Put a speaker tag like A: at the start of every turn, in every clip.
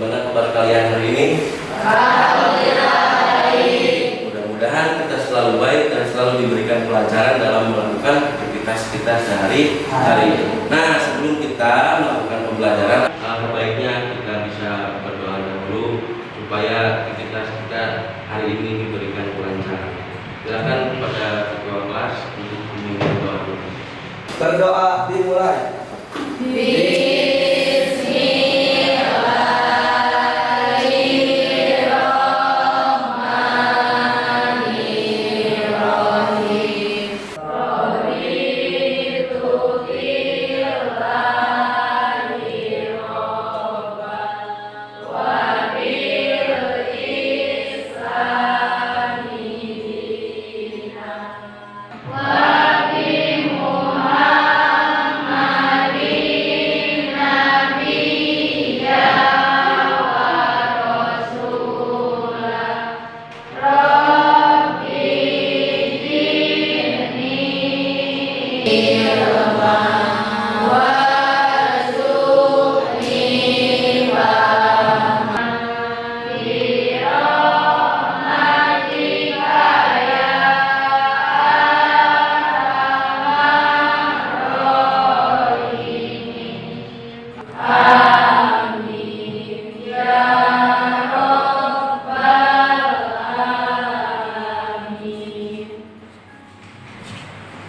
A: Bagaimana kabar kalian hari ini? Baik. Mudah-mudahan kita selalu baik dan selalu diberikan kelancaran dalam melakukan aktivitas kita sehari-hari. Nah, sebelum kita melakukan pembelajaran, alangkah baiknya kita bisa berdoa dahulu supaya aktivitas kita hari ini diberikan kelancaran. Silakan kepada ketua kelas untuk memimpin doa dulu.
B: Berdoa dimulai.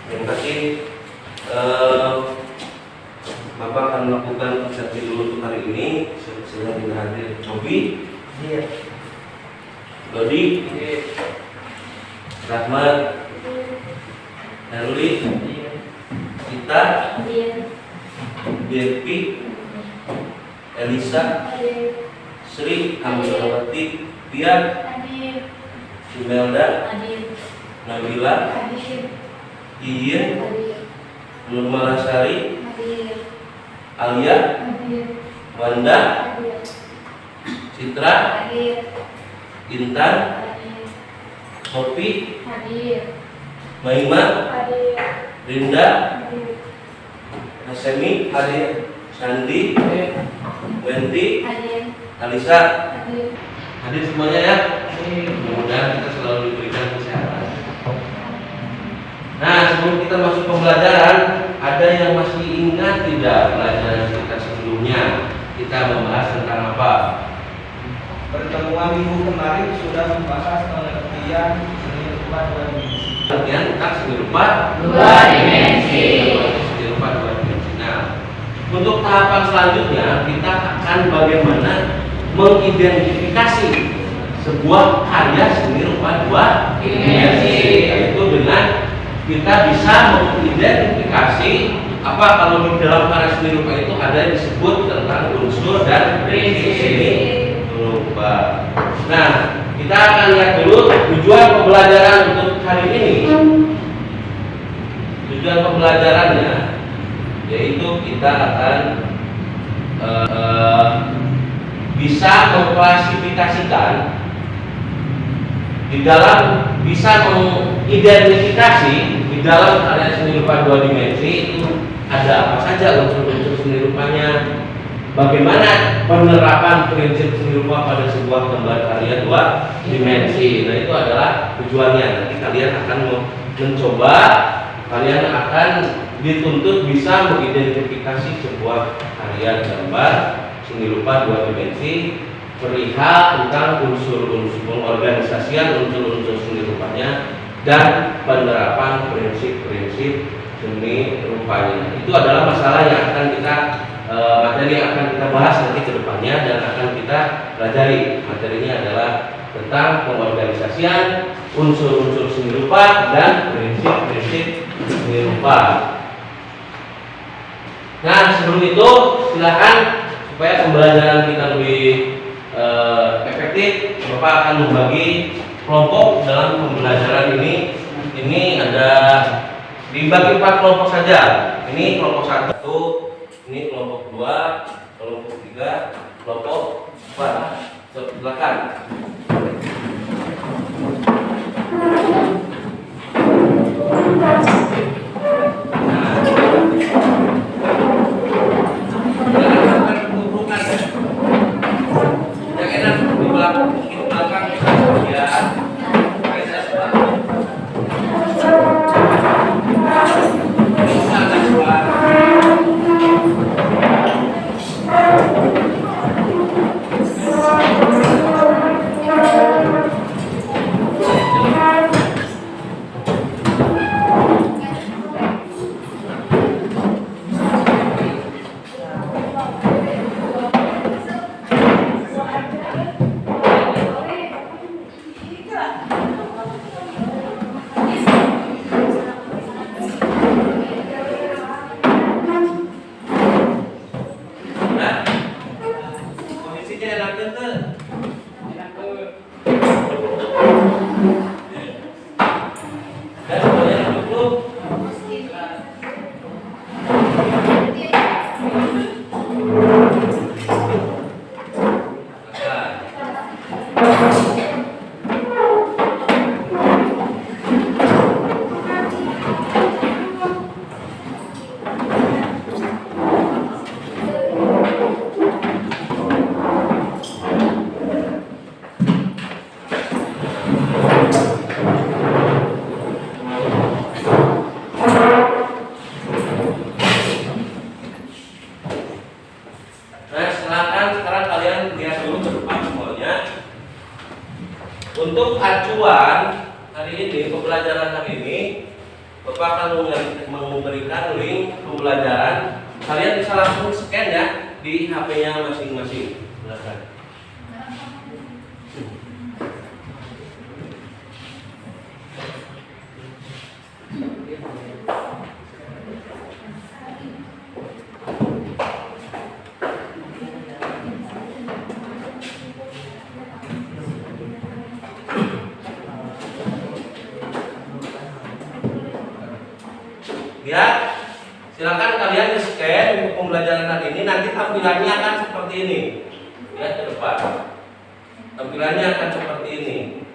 A: Terima kasih. Bapak akan melakukan persepsi dulu untuk hari ini. Saya tidak hadir. Cobi, Dodi, Rahmat, Heruli, Kita, Devi, Elisa, Sri, Amilawati, Pia, Imelda, Nabila, Iin, Nurmalasari, Alia, Wanda, Citra, Intan, Sofi, Maima, Rinda, Hasemi, Sandi, Wendy, Alisa. Hadir semuanya ya. Mudah-mudahan kita selalu diberikan kesehatan. Nah, sebelum kita masuk pembelajaran, ada yang masih ingat tidak pelajaran kita sebelumnya? Kita membahas tentang apa?
B: Pertemuan minggu kemarin sudah membahas pengertian seni rupa dua dimensi.
A: Pengertian tentang seni rupa
C: dua dimensi.
A: Seni rupa dua dimensi. Nah, untuk tahapan selanjutnya kita akan bagaimana mengidentifikasi sebuah karya seni rupa dua dimensi, yaitu dengan kita bisa mengidentifikasi apa kalau di dalam karya seni rupa itu ada yang disebut tentang unsur dan prinsip seni rupa. Nah, kita akan lihat dulu tujuan pembelajaran untuk hari ini. Tujuan pembelajarannya yaitu kita akan bisa mengklasifikasikan di dalam, bisa mengidentifikasi di dalam karya seni rupa dua dimensi itu ada apa saja unsur-unsur seni rupanya, bagaimana penerapan prinsip seni rupa pada sebuah gambar karya dua dimensi. Nah, itu adalah tujuannya. Nanti kalian akan mencoba, kalian akan dituntut bisa mengidentifikasi sebuah karya gambar seni rupa dua dimensi perihal tentang unsur-unsur pengorganisasian unsur-unsur seni rupanya dan penerapan prinsip-prinsip seni rupanya. Itu adalah masalah yang akan kita materi yang akan kita bahas nanti ke depannya dan akan kita pelajari. Materinya adalah tentang pengorganisasian unsur-unsur seni rupa dan prinsip-prinsip seni rupa. Nah, sebelum itu silakan supaya pembelajaran kita lebih efektif, Bapak akan membagi kelompok dalam pembelajaran ini. Ini ada dibagi 4 kelompok saja. Ini kelompok 1, ini kelompok 2, kelompok 3, kelompok 4. Silakan. posisinya enak tuh. Dan semuanya cukup. Nah, silakan sekarang kalian lihat dulu ke depan semuanya. Untuk acuan hari ini, pembelajaran hari ini, Bapak akan memberikan link pembelajaran. Kalian bisa langsung scan ya di HP-nya masing-masing. Silakan. Ya, silakan kalian di-scan untuk pembelajaran hari ini. Nanti tampilannya akan seperti ini. Ya, ke depan. Tampilannya akan seperti ini.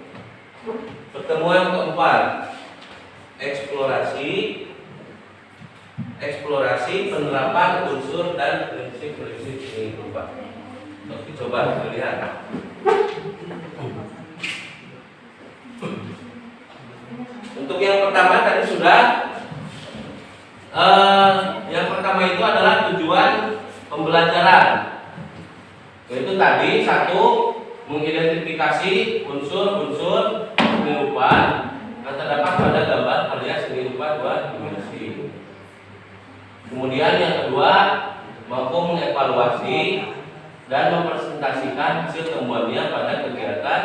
A: Pertemuan keempat, eksplorasi penerapan unsur dan prinsip-prinsip ini lupa. Oke, coba lihat. Untuk yang pertama tadi sudah. Yang pertama itu adalah tujuan pembelajaran. Yaitu tadi satu, mengidentifikasi unsur-unsur seni rupa yang terdapat pada gambar karya seni rupa 2 dimensi. Kemudian yang kedua, mampu mengevaluasi dan mempresentasikan hasil temuannya pada kegiatan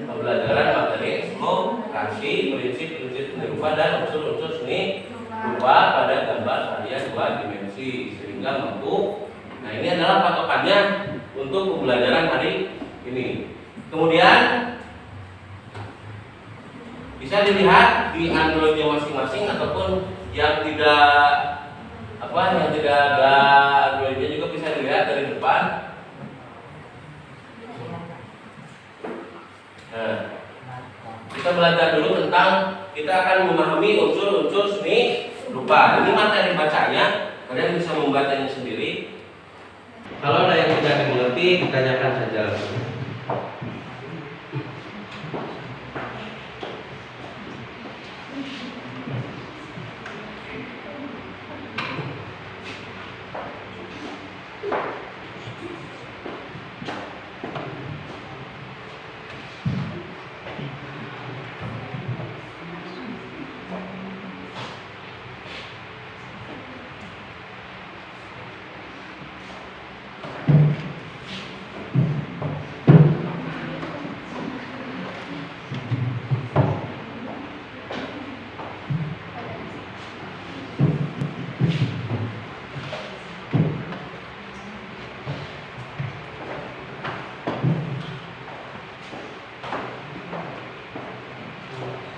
A: pembelajaran materi eksplorasi prinsip-prinsip seni rupa dan unsur-unsur seni rupa pada gambar karya 2 dimensi sehingga mampu. Nah, ini adalah patokannya untuk pembelajaran hari ini. Kemudian bisa dilihat di Android-nya masing-masing ataupun yang tidak ada Android-nya juga bisa dilihat dari depan. Nah, kita belajar dulu tentang, kita akan memahami unsur-unsur seni rupa. Ini materi bacanya, kalian bisa membacanya sendiri. Kalau ada yang tidak dimengerti, ditanyakan saja langsung.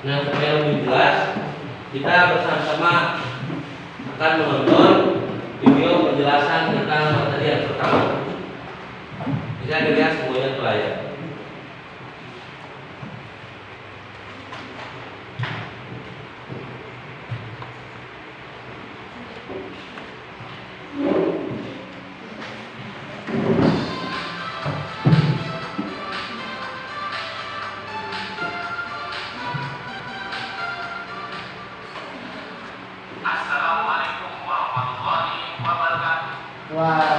A: Nah, supaya lebih jelas, kita bersama-sama akan menonton video penjelasan tentang materi yang pertama. Bisa dilihat semuanya ke layar.
D: Assalamualaikum warahmatullahi wabarakatuh.
B: Wah.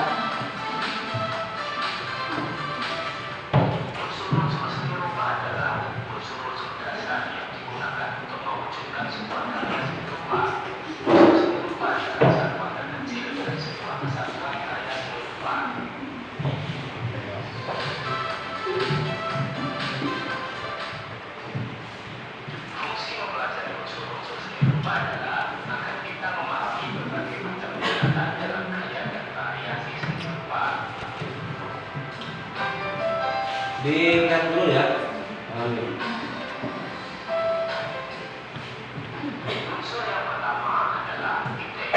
A: Dilihat dulu ya. Ambil.
D: Unsur yang pertama adalah titik.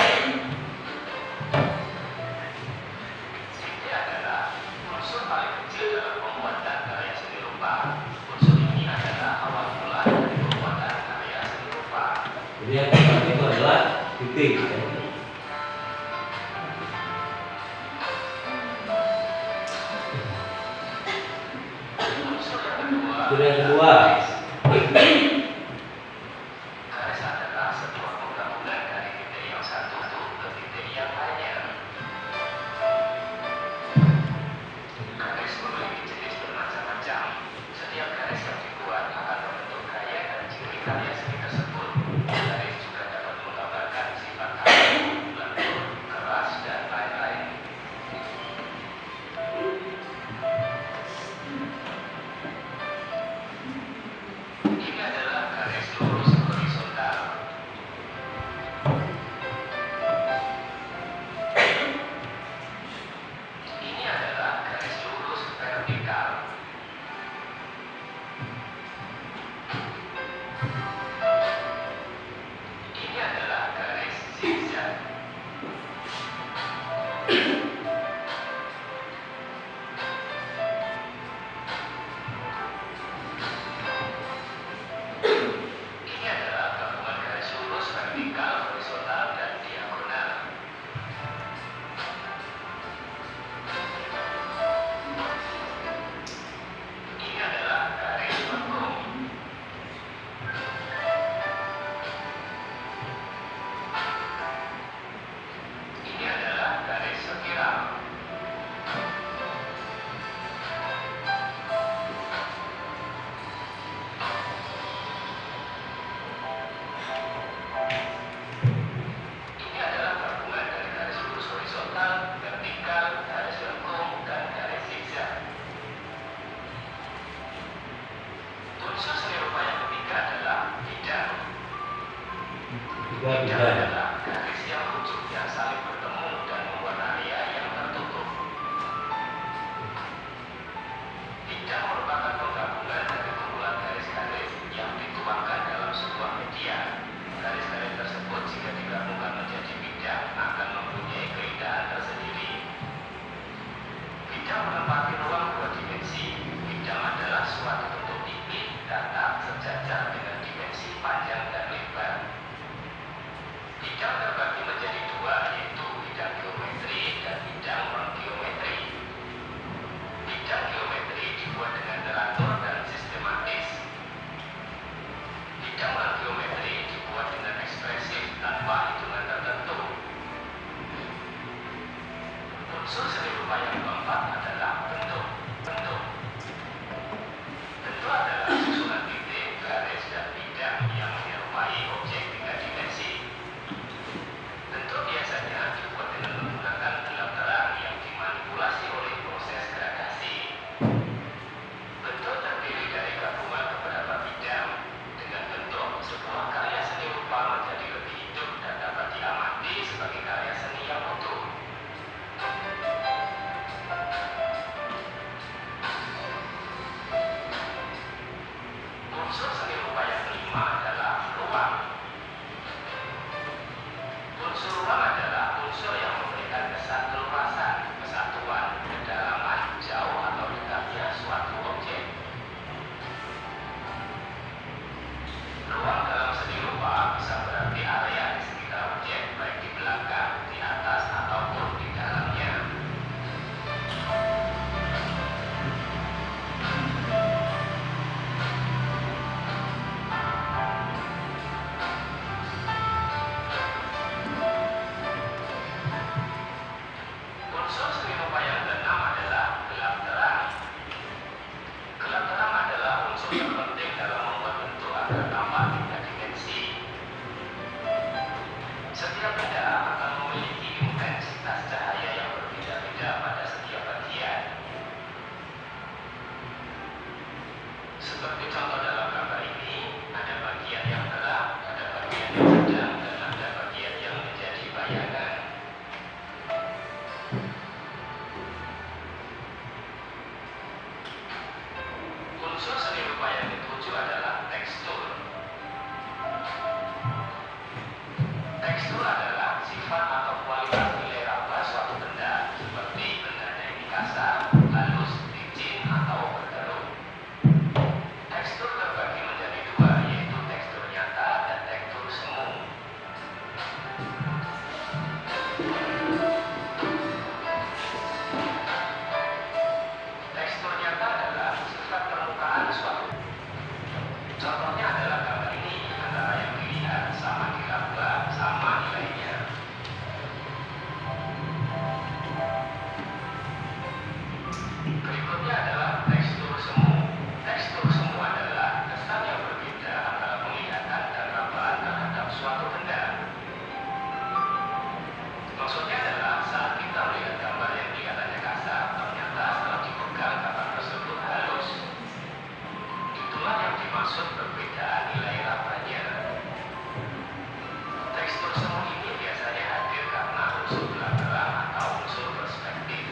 D: Titik adalah unsur paling kecil dalam pembuatan karya seni rupa. Unsur ini adalah awal mula dari pembuatan karya seni rupa.
A: Jadi yang pertama itu adalah titik.
D: Unsur yang kedua.
A: Unsur yang kedua.
D: Garis adalah sebuah penggabungan dari titik yang satu ke titik yang lainnya. Garis memiliki jenis bermacam-macam. Setiap garis yang dibuat akan membentuk gaya dan ciri karya seni tersebut. Garis juga dapat menggambarkan sifat kaku, lentur, keras, dan lain-lain. Ini adalah garis lurus horizontal. Ini adalah garis lurus vertikal. Ini adalah garis zigzag. Ini adalah gabungan garis lurus vertikal, horizontal, dan diagonal. Ini adalah garis lengkung. Ini adalah garis spiral. Ini adalah gabungan dari garis lurus horizontal, vertikal, garis lengkung, dan garis zigzag. Unsur seni rupa yang ketiga adalah bidang.
A: Tiga
D: Bidang
A: bidang.
D: adalah garis yang ujungnya saling bertemu dan membuat area yang tertutup. Bidang merupakan penggabungan dari kumpulan garis-garis yang dituangkan dalam sebuah media. Garis-garis tersebut jika digabungkan menjadi bidang akan mempunyai keindahan tersendiri. Bidang menempati ruang dua dimensi. Bidang adalah suatu bentuk titik datar sejajar dengan dimensi panjang dan lebar. Bidang terbagi menjadi dua, yaitu bidang geometri dan bidang non-geometri. Bidang geometri dibuat dengan teratur dan sistematis. Bidang non-geometri dibuat dengan ekspresif tanpa hitungan tertentu. Unsur seni rupa yang keempat adalah bentuk. Bentuk adalah susunan titik, garis, dan bidang yang menyerupai objek tiga dimensi. Bentuk biasanya dibuat dengan menggunakan gelap terang yang dimanipulasi oleh proses gradasi. Bentuk terdiri dari gabungan beberapa bidang. Dengan bentuk, sebuah karya seni rupa menjadi lebih hidup dan dapat diamati sebagai karya seni yang utuh. Unsur seni rupa yang kelima adalah ruang. Unsur ruang adalah unsur yang memberikan kesan keluasan, kesatuan, kedalaman, jauh atau dekatnya suatu objek. Ruang dalam seni rupa bisa berarti area di sekitar objek, baik di belakang, di atas, ataupun di dalamnya. Unsur seni rupa yang keenam adalah gelap terang. Gelap terang adalah unsur yang penting dalam membuat bentuk agar tampak tiga dimensi. Setiap benda akan memiliki intensitas cahaya yang berbeda-beda pada setiap bagian. Seperti contoh dalam gambar ini, ada bagian yang terang, ada bagian yang sedang, dan ada bagian yang menjadi bayangan. 7 adalah tekstur. Tekstur adalah sifat atau kualitas nilai raba suatu benda, seperti bendanya ini kasar, halus, licin, atau berkerut. Tekstur terbagi menjadi dua, yaitu tekstur nyata dan tekstur semu. Tekstur nyata adalah sifat permukaan suatu. Contohnya adalah gambar ini, antara yang dilihat sama diraba sama nilainya. Berikutnya adalah tekstur semu. Tekstur semu adalah kesan yang berbeda antara penglihatan dan rabaan terhadap suatu benda. Maksudnya adalah saat kita melihat gambar yang kelihatannya kasar, ternyata setelah dipegang gambar tersebut halus. Itulah yang dimaksud perbedaan nilai rabanya. Tekstur semu ini biasanya hadir karena unsur belakang atau unsur perspektif.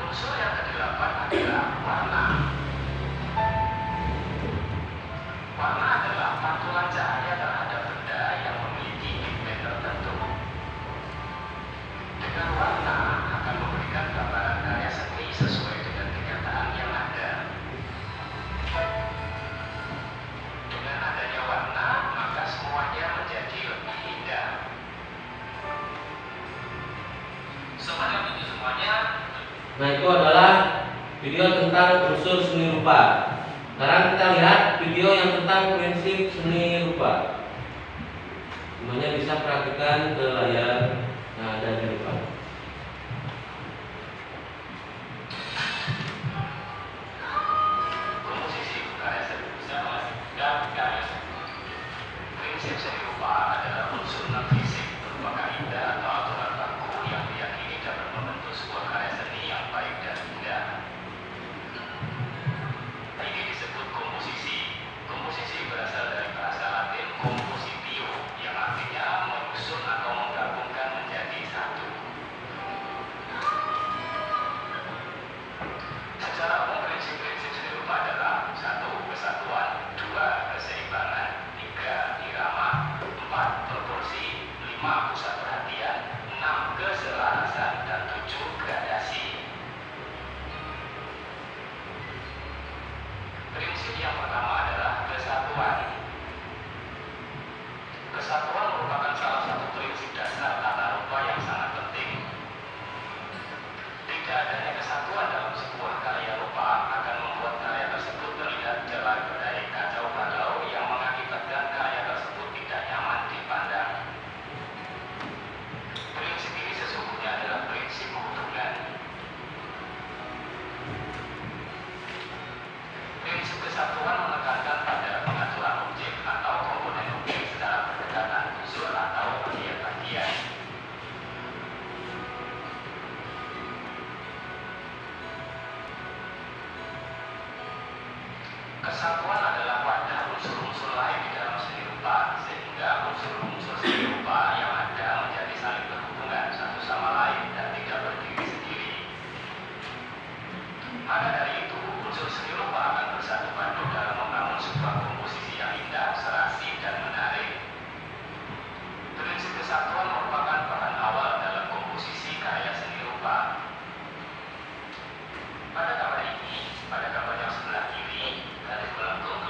D: Unsur yang kedelapan adalah warna. Warna adalah pantulan cahaya terhadap benda yang memiliki pigmen tertentu. Dengan warna akan memberikan gambaran karya seni sesuai dengan kenyataan yang ada. Dengan adanya warna, maka semuanya menjadi lebih indah. Sobat yang itu semuanya.
A: Nah, itu adalah video tentang unsur seni rupa. Sekarang kita lihat video yang tentang prinsip seni rupa. Semuanya bisa perhatikan ke layar yang ada di depan.
D: Komposisi karya seni dan karya seni. Prinsip seni rupa adalah unsur non-fisik berupa kaidah atau aturan baku yang diyakini dapat membentuk sebuah karya seni yang baik dan indah. Ini disebut komposisi. Komposisi berasal dari bahasa Latin compositio, yang artinya menyusun atau menggabungkan menjadi satu. Secara umum prinsip-prinsip seni rupa adalah 1. Kesatuan, 2. Keseimbangan, 3. Irama, 4. Proporsi, 5. Pusat perhatian, 6. Keselarasan, dan 7. Gradasi. Prinsip yang pertama adalah kesatuan. Kesatuan merupakan salah satu prinsip dasar tata rupa yang sangat penting. Tidak adanya kesatuan dalam sebuah karya rupa akan membuat karya tersebut terlihat jelek, kacau balau yang mengakibatkan karya tersebut tidak nyaman dipandang. Prinsip ini sesungguhnya adalah prinsip hubungan. Prinsip kesatuan menekankan pada pengaturan objek atau komponen objek secara berdekatan unsur atau bagian-bagian. Kesatuan adalah wadah unsur-unsur lain di dalam seni rupa, sehingga unsur-unsur seni rupa yang ada menjadi saling berhubungan satu sama lain dan tidak berdiri sendiri. Maka dari itu, unsur seni rupa akan bersatu padu dalam membangun sebuah komposisi yang indah, serasi, dan menarik. Prinsip kesatuan merupakan bahan awal dalam komposisi karya seni rupa. Pada gambar ini, pada gambar yang sebelah kiri, garis melengkung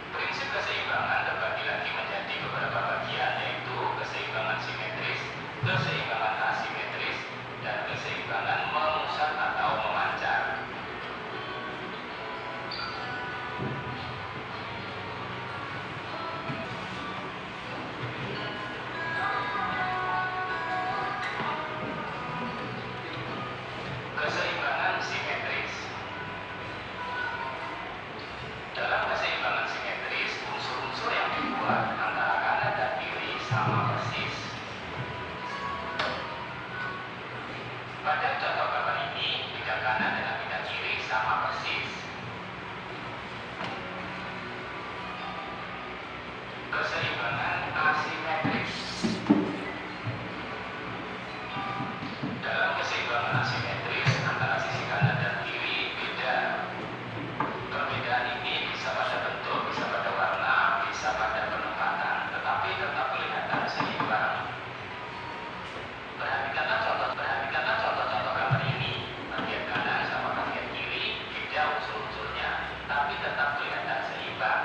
D: Prinsip keseimbangan terbagi lagi menjadi beberapa bagian, yaitu keseimbangan simetris, keseimbangan asimetris, dan keseimbangan memusat atau memancar. Keseimbangan simetris. Dalam keseimbangan simetris, unsur-unsur yang dibuat antara kanan dan kiri sama persis. Pada contoh gambar ini, bidang kanan dengan bidang kiri sama persis. Keseimbangan asimetris. Dalam keseimbangan asimetris, antara sisi kanan dan kiri beda. Perbedaan ini bisa pada bentuk, bisa pada warna, bisa pada penempatan, tetapi tetap kelihatan seimbang. Perhatikanlah contoh-contoh gambar ini. Bagian kanan sama bagian kiri beda unsur-unsurnya, tapi tetap kelihatan seimbang.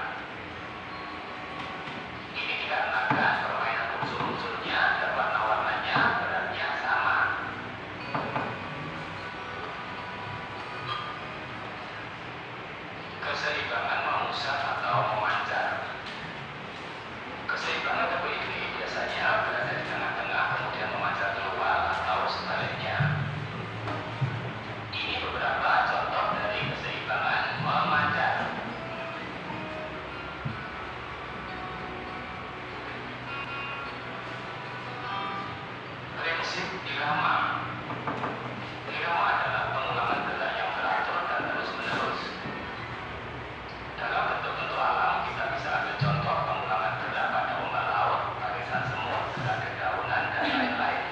D: Ini dikarenakan permainan unsur-unsurnya dan warna-warnanya beratnya sama. Keseimbangan memusat atau memancar. Keseimbangan tipe ini biasanya berada di tengah-tengah kemudian memancar keluar atau sebaliknya. Ini beberapa contoh dari keseimbangan memancar. Prinsip irama. Irama adalah pengulangan gerak yang teratur dan terus-menerus. Dalam bentuk-bentuk alam kita bisa ambil contoh pengulangan gerak pada ombak laut, barisan semut, gerak dedaunan, dan lain-lain.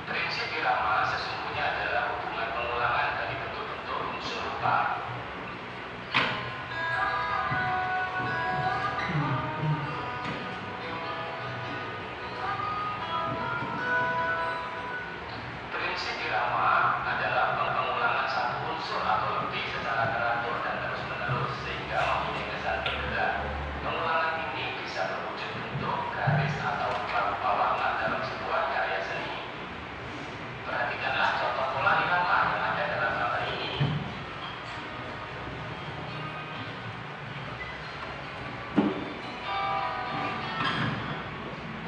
D: Prinsip irama sesungguhnya adalah hubungan pengulangan dari bentuk-bentuk unsur rupa. Prinsip irama adalah pengulangan satu unsur atau lebih secara teratur dan terus-menerus sehingga mempunyai kesan bergerak. Pengulangan ini bisa berwujud bentuk, garis, atau rupa-rupa warna dalam sebuah karya seni. Perhatikanlah contoh pola irama yang ada dalam gambar ini.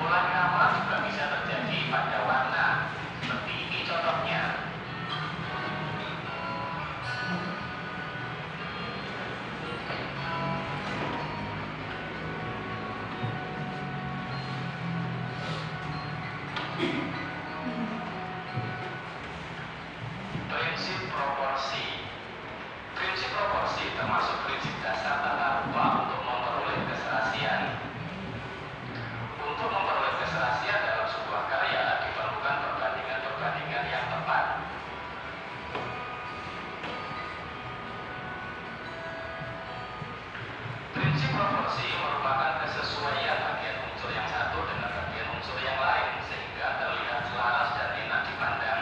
D: Pola irama juga bisa terjadi pada warna. Seperti ini contohnya. Prinsip proporsi. Prinsip proporsi termasuk prinsip dasar tata rupa untuk memperoleh keserasian. Untuk memperoleh keserasian dalam sebuah karya diperlukan perbandingan-perbandingan yang tepat. Prinsip proporsi merupakan kesesuaian bagian unsur yang satu dengan bagian unsur yang lain sehingga terlihat selaras dan enak dipandang.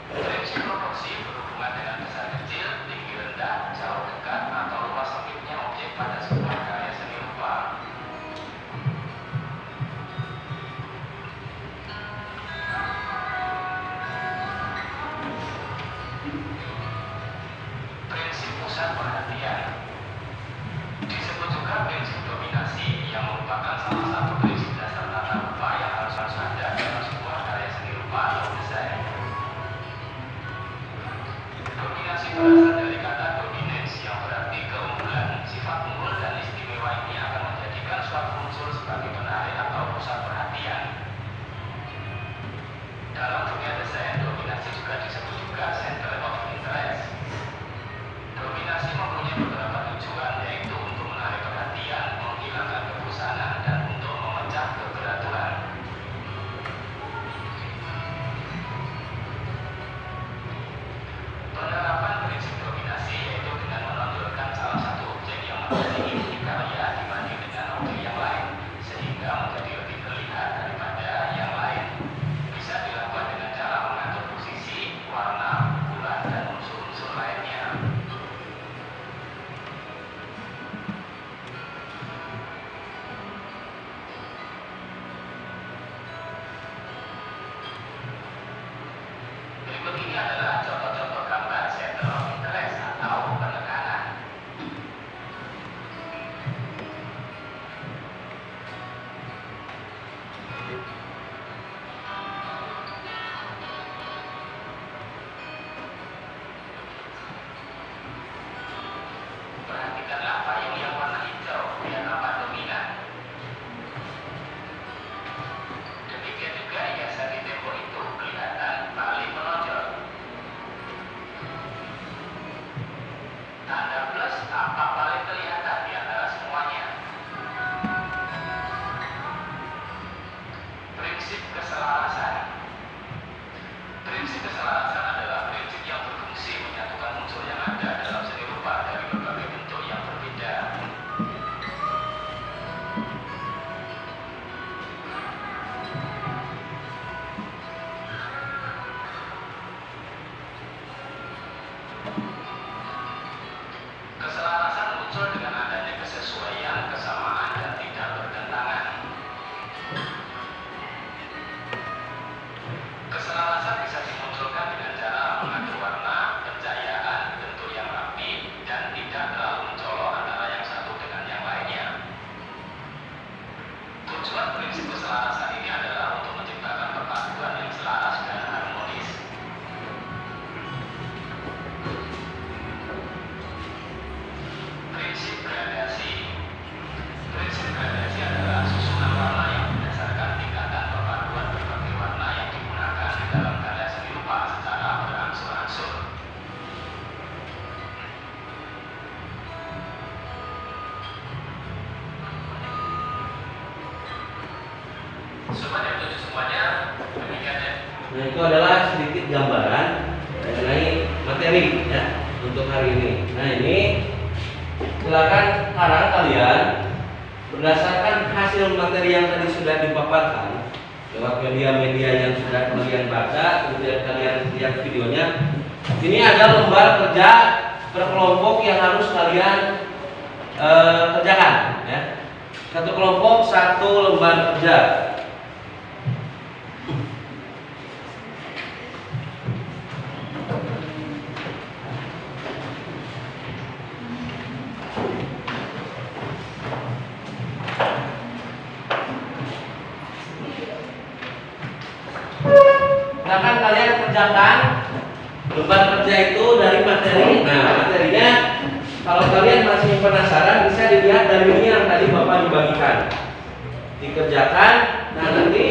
D: Prinsip proporsi berhubungan dengan besar kecil, tinggi rendah, jauh dekat, atau luas sempitnya objek pada sebuah karya seni rupa. Prinsip pusat perhatian. Disebut juga prinsip dominasi yang merupakan salah satu prinsip dasar tata rupa yang harus ada dalam sebuah karya seni rupa atau desain.
A: Nah, itu adalah sedikit gambaran mengenai materi ya untuk hari ini. Nah, ini silakan sekarang kalian berdasarkan hasil materi yang tadi sudah dipaparkan lewat media-media yang sudah kalian baca, kemudian kalian lihat videonya. Ini ada lembar kerja berkelompok yang harus kalian kerjakan ya. Satu kelompok, satu lembar kerja. Silakan kalian kerjakan lembar kerja itu dari materi. Nah, materinya kalau kalian masih penasaran bisa dilihat dari ini yang tadi Bapak dibagikan. Dikerjakan. Nah, nanti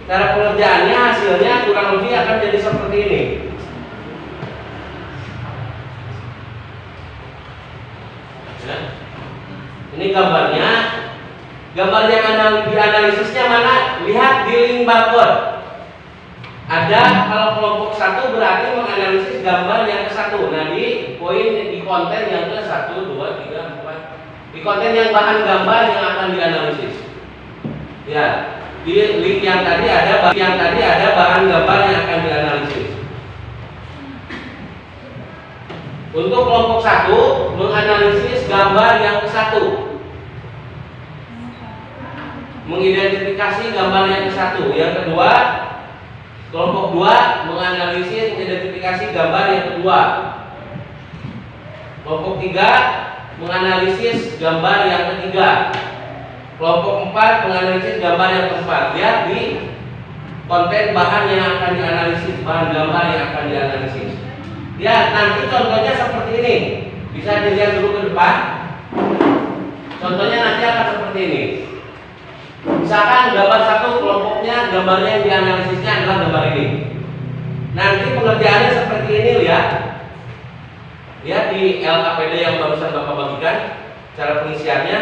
A: cara pengerjaannya hasilnya kurang lebih akan jadi seperti ini. Ya. Ini gambarnya. Gambar yang dianalisisnya mana? Lihat di link barcode. Ada kalau kelompok 1 berarti menganalisis gambar yang ke-1. Nah, di konten yang ke-1, 2, 3, 4. Di konten yang bahan gambar yang akan dianalisis. Ya, di link yang tadi ada bahan gambar yang akan dianalisis. Untuk kelompok 1 menganalisis gambar yang ke-1. Mengidentifikasi gambar yang ke-1. Yang kedua, kelompok 2 menganalisis mengidentifikasi gambar yang kedua. Kelompok 3 menganalisis gambar yang ketiga. Kelompok 4 menganalisis gambar yang keempat. Lihat di konten bahan yang akan dianalisis, bahan gambar yang akan dianalisis. Ya, nanti contohnya seperti ini. Bisa dilihat dulu ke depan. Contohnya nanti akan seperti ini. Misalkan gambar 1 kelompoknya gambarnya yang dianalisisnya adalah gambar ini. Nanti pengerjaannya seperti ini, lihat. Lihat di LKPD yang barusan Bapak bagikan cara pengisiannya.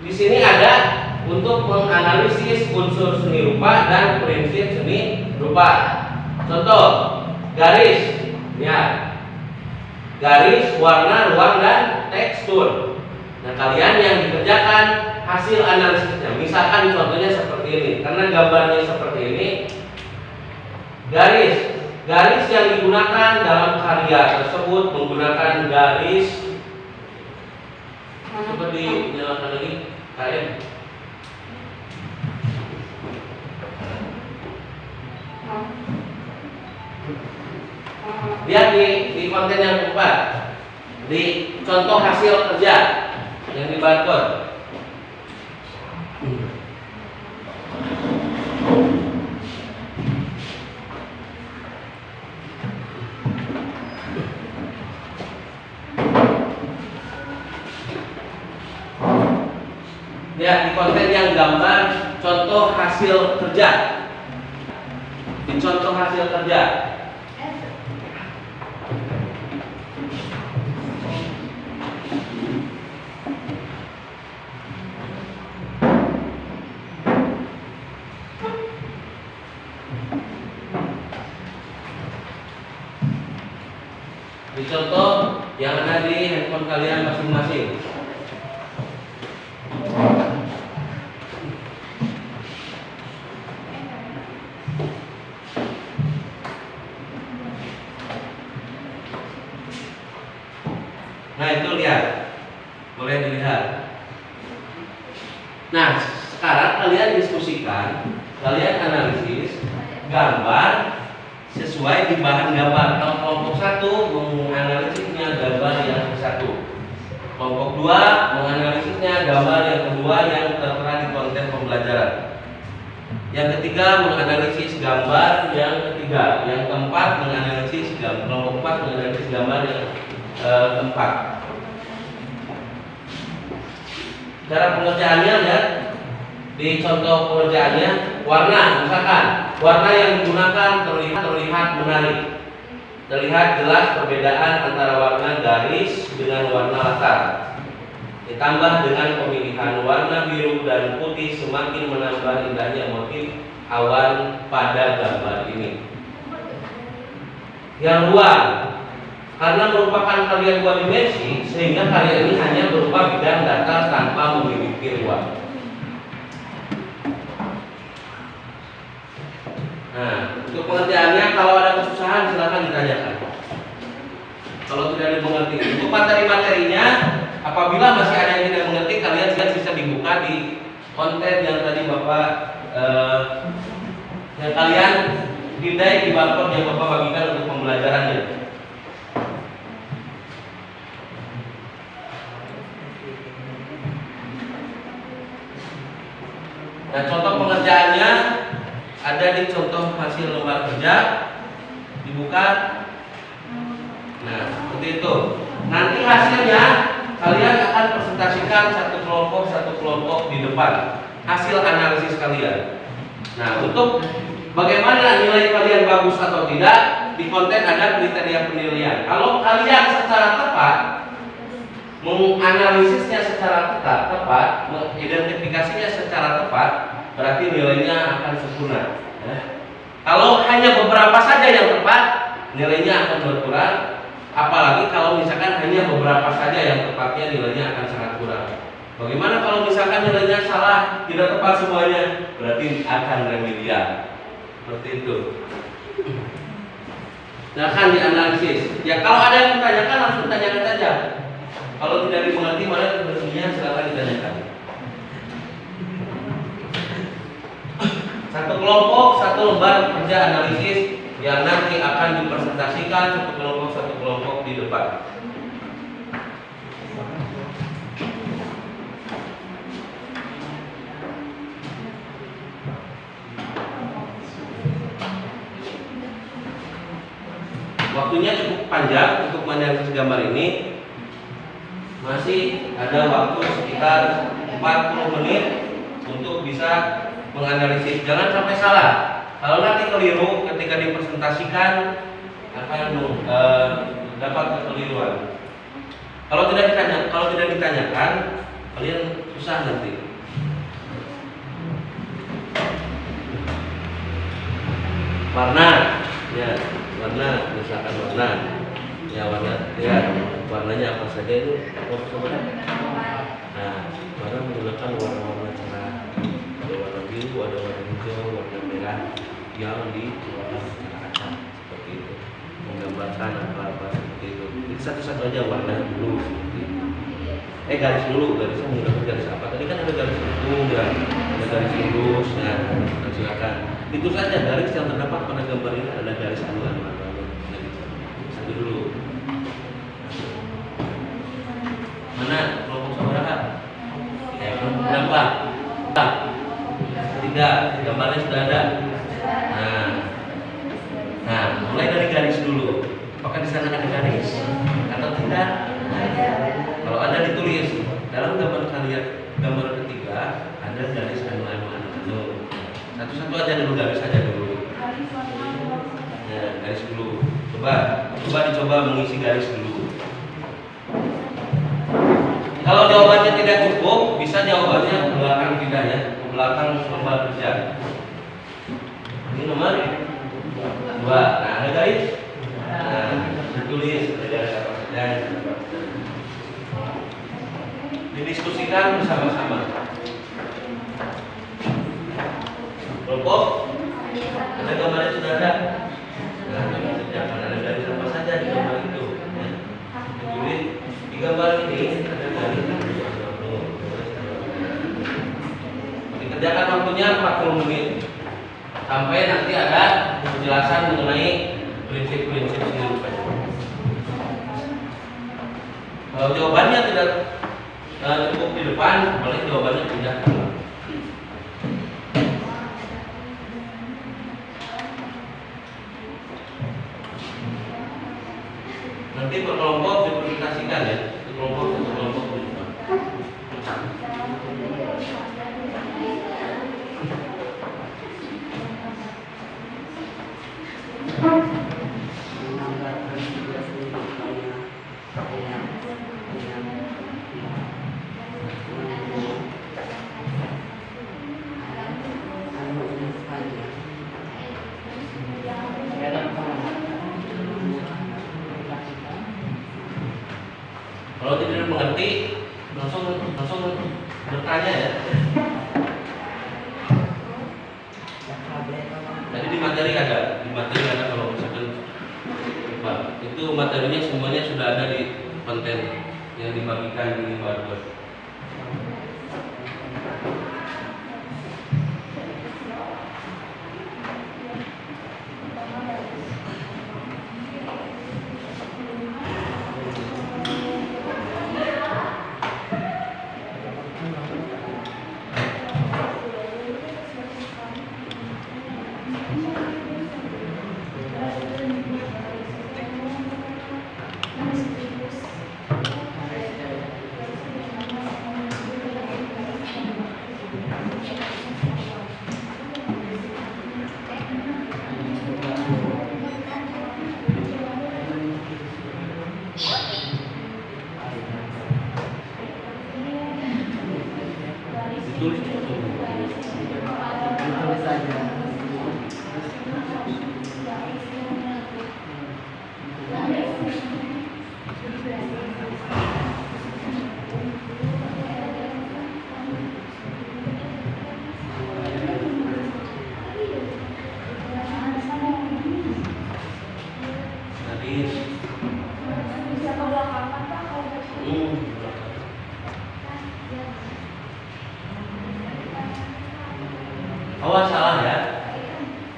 A: Di sini ada untuk menganalisis unsur seni rupa dan prinsip seni rupa. Contoh, garis, ya. Garis, warna, ruang dan tekstur. Nah, kalian yang dikerjakan hasil analisisnya, misalkan contohnya seperti ini, karena gambarnya seperti ini. Garis yang digunakan dalam karya tersebut menggunakan garis. Coba dinyalakan lagi, kalian. Lihat di konten yang keempat, di contoh hasil kerja yang di barcode. Ya, di konten yang gambar contoh hasil kerja. Di contoh hasil kerja. Di contoh yang ada di handphone kalian masing-masing. Nah, itu lihat. Boleh dilihat. Nah, sekarang kalian diskusikan, kalian analisis gambar sesuai di bahan gambar. Kalau kelompok 1 menganalisisnya gambar yang ke-1. Kelompok 2 menganalisisnya gambar yang kedua yang tertera di konten pembelajaran. Yang ketiga menganalisis gambar yang ketiga. Yang keempat menganalisis kelompok 4 menganalisis gambar yang keempat. Cara pengerjaannya lihat di contoh pengerjaannya, warna, misalkan warna yang digunakan terlihat menarik. Terlihat jelas perbedaan antara warna garis dengan warna latar. Ditambah dengan pemilihan warna biru dan putih semakin menambah indahnya motif awan pada gambar ini. yang luar. Karena merupakan kalian dua dimensi, sehingga kalian ini hanya berupa bidang datar tanpa memiliki ruang. Nah, untuk pengertiannya kalau ada kesusahan silakan ditanyakan. Kalau tidak dimengerti, untuk materi-materinya, apabila masih ada yang tidak mengerti, kalian bisa dibuka di konten yang tadi Bapak yang kalian pindai di barcode yang Bapak bagikan untuk pembelajarannya. Nah, contoh pengerjaannya ada di contoh hasil lembar kerja, dibuka. Nah, seperti itu. Nanti hasilnya kalian akan presentasikan satu kelompok di depan hasil analisis kalian. Nah, untuk bagaimana nilai kalian bagus atau tidak, di konten ada kriteria penilaian. Kalau kalian secara tepat menganalisisnya secara tepat, mengidentifikasinya secara tepat, berarti nilainya akan sempurna. Ya. Kalau hanya beberapa saja yang tepat, nilainya akan berkurang. Apalagi kalau misalkan hanya beberapa saja yang tepatnya, nilainya akan sangat kurang. Bagaimana kalau misalkan nilainya salah, tidak tepat semuanya, berarti akan remedial. Seperti itu. Nah, akan dianalisis. Ya, kalau ada yang ditanyakan langsung tanyakan saja. Kalau tidak dimengerti, mana bersedia silakan ditanyakan. Satu kelompok, satu lembar kerja analisis yang nanti akan dipresentasikan satu kelompok di depan. Waktunya cukup panjang untuk menganalisis gambar ini. Masih ada waktu sekitar 40 menit untuk bisa menganalisis. Jangan sampai salah. Kalau nanti keliru ketika dipresentasikan akan dapat kekeliruan. Kalau tidak ditanyakan, kalian susah nanti. Warna, ya, misalkan warna. Ya, warnanya apa saja itu? Nah, warna menggunakan warna-warna cerah. Ada warna biru, ada warna hijau, warna merah yang diwarnai secara acak seperti itu, menggambarkan apa-apa seperti itu. Jadi satu-satu aja warna dulu seperti itu. Garisnya menggunakan garis apa? Tadi kan ada garis lurus, ya, ada garis lurus. Nah, silakan. Itu saja garis yang terdapat pada gambar ini ada garis anuan. Satu dulu. Mana kelompok saudara? Kelompok berapa? 3. Gambarnya sudah ada. Nah, mulai dari garis dulu. Apakah di sana ada garis atau tidak? Kalau ada ditulis dalam gambar kalian, gambar ketiga ada garis anu. Satu-satu aja dulu, garis aja dulu. Ya, garis dulu. Coba mengisi garis dulu. Kalau jawabannya tidak cukup, bisa jawabannya ke belakang tidak ya, ke belakang lembar kerja. Ini nomor 2. Nah, ada garis. Nah, ditulis ada garis apa saja. Didiskusikan bersama-sama. Kelompok, ada gambarnya sudah ada. Nah, kerjakan ada garis apa saja di gambar itu. Ya. Ditulis di gambar ini ada garis. Dikerjakan waktunya 40 menit sampai nanti ada penjelasan mengenai prinsip-prinsip seni. Kalau jawabannya tidak cukup di depan, boleh jawabannya pindah ke belakang. Nanti per kelompok dipresentasikan ya, satu kelompok di depan. Kalau tidak mengerti, langsung bertanya ya. Tadi di materi ada kalau misalkan Pak, itu materinya semuanya sudah ada di konten yang dibagikan di Word. Awas salah ya.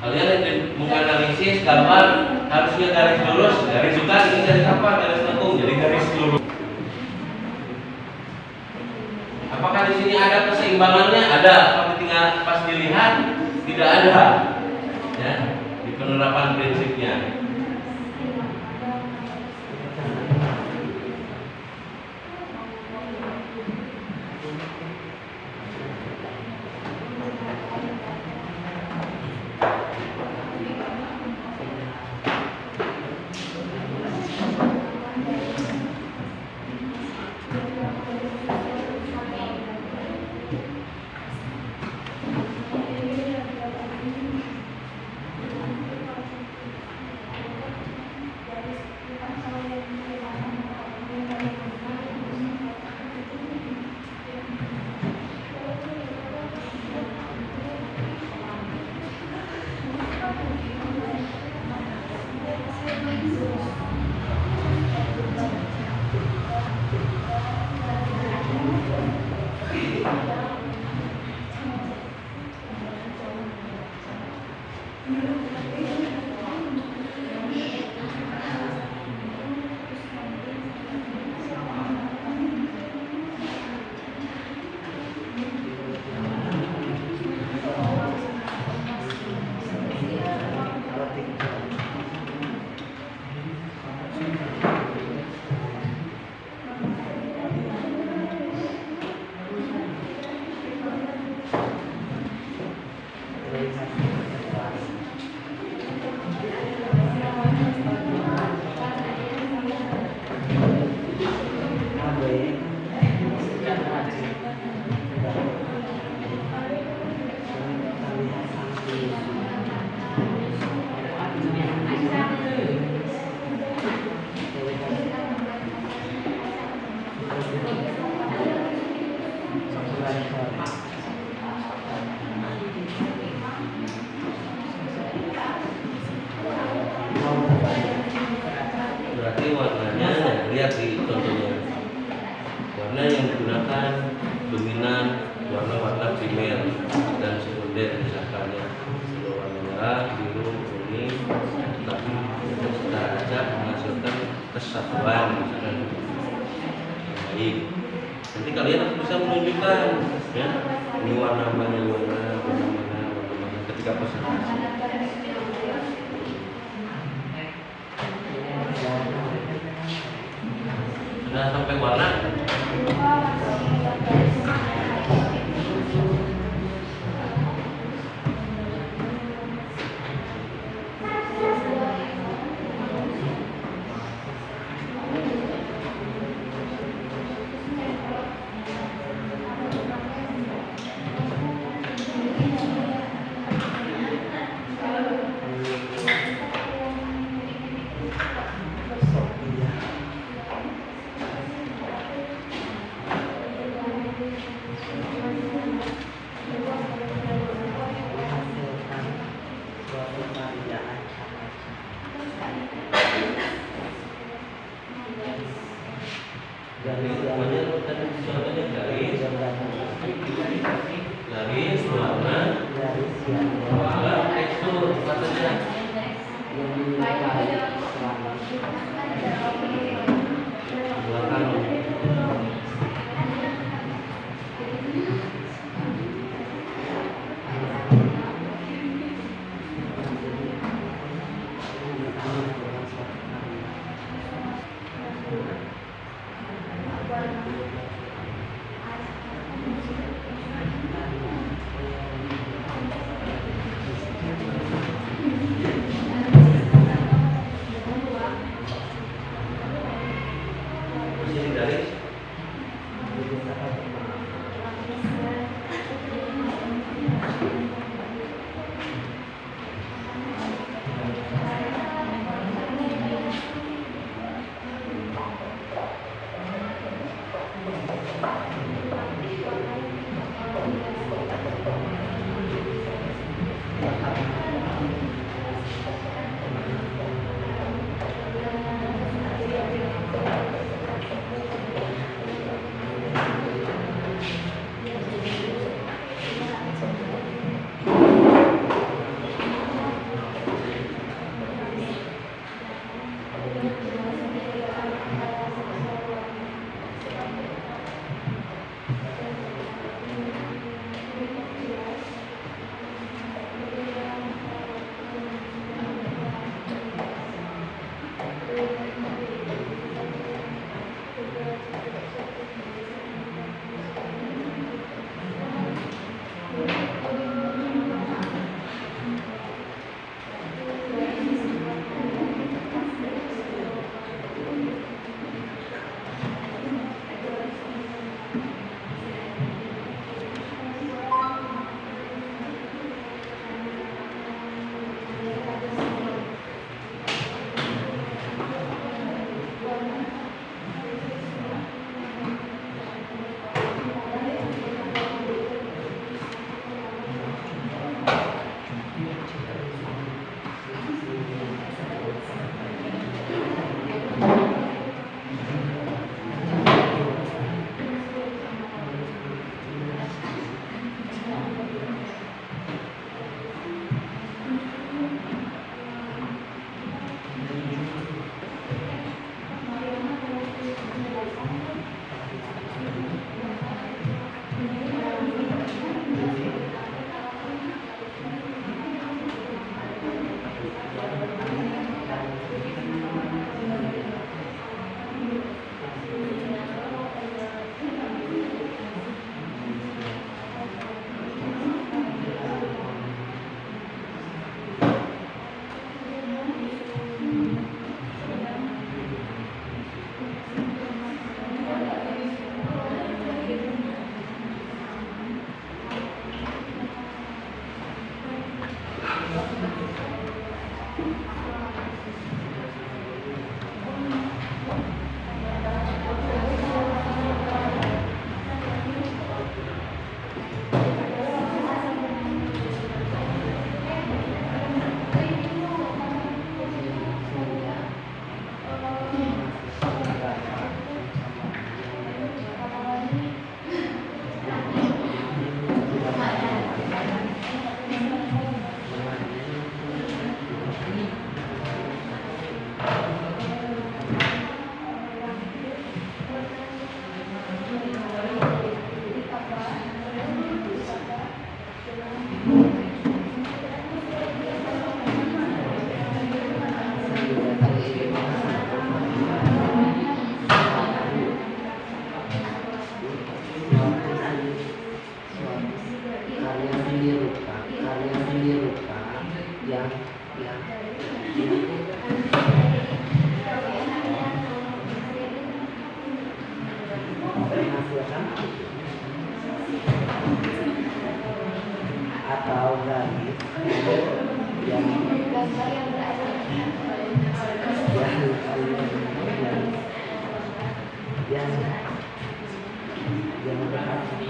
A: Kalian yang menganalisis gambar harusnya garis lurus, garis bukan ini garis apa? Garis lengkung, jadi garis lurus. Apakah di sini ada keseimbangannya? Ada. Tapi tinggal pas dilihat tidak ada. Ya, di penerapan prinsipnya. Berarti warnanya lihat di contohnya. Warna yang digunakan dominan warna-warna primer dan sekunder misalkannya warna merah, biru, kuning, tapi secara acak menghasilkan kesatuan misalkan yang baik. Nanti kalian harus bisa menunjukkan ya ini warna mana ketika presentasi. Sudah sampai warna.
B: atau garis yang berarti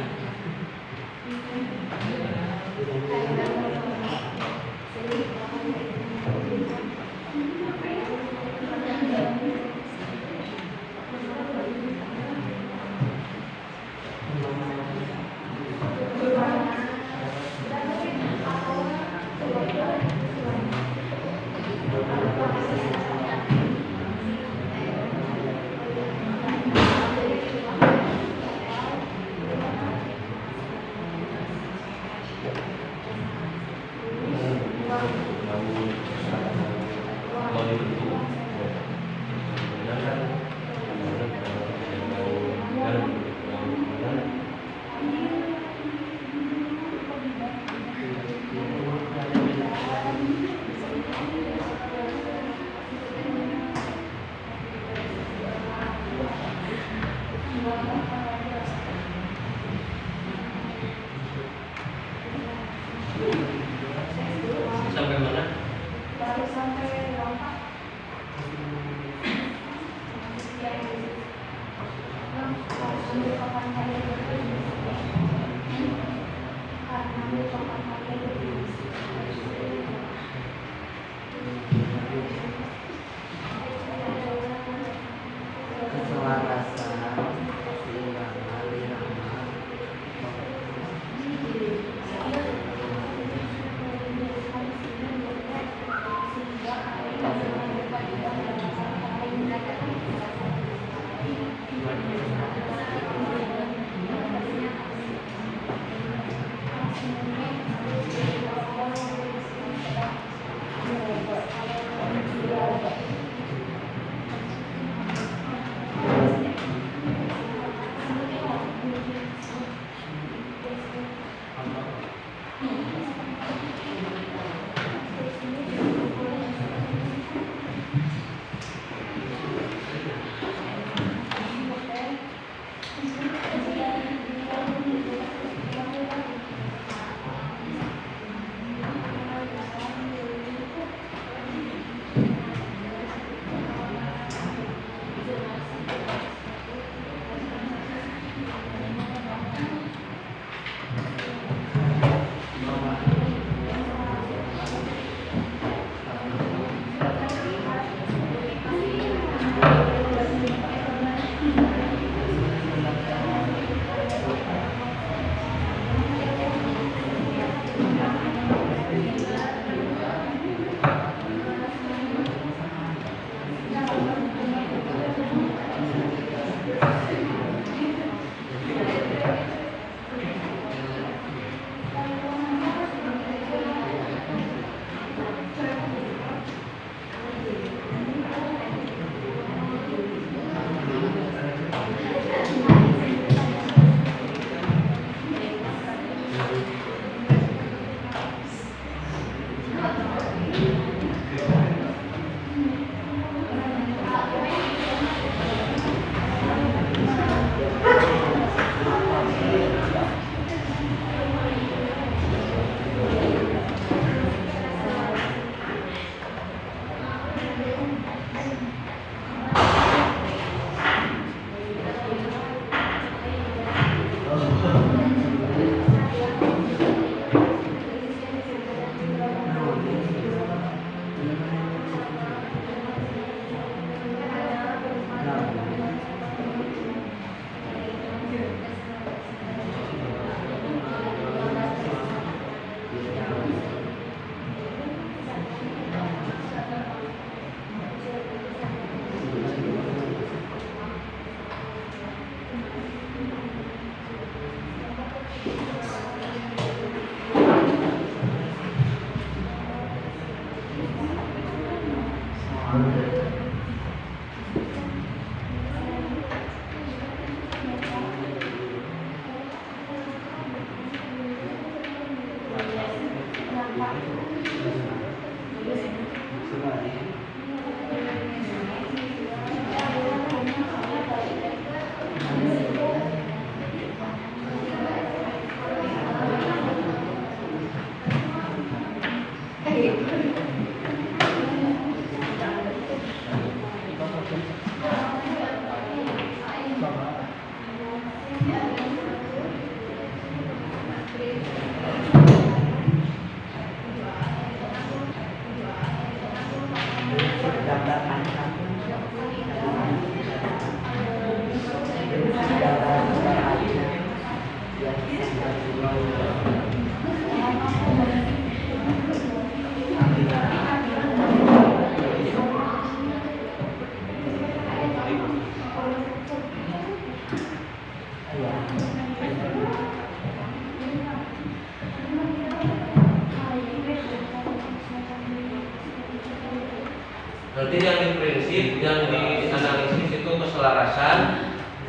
A: Nanti yang di prinsip, yang dianalisis itu keselarasan,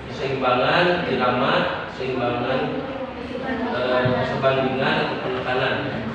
A: keseimbangan, irama, keseimbangan, sebandingan, atau penekanan.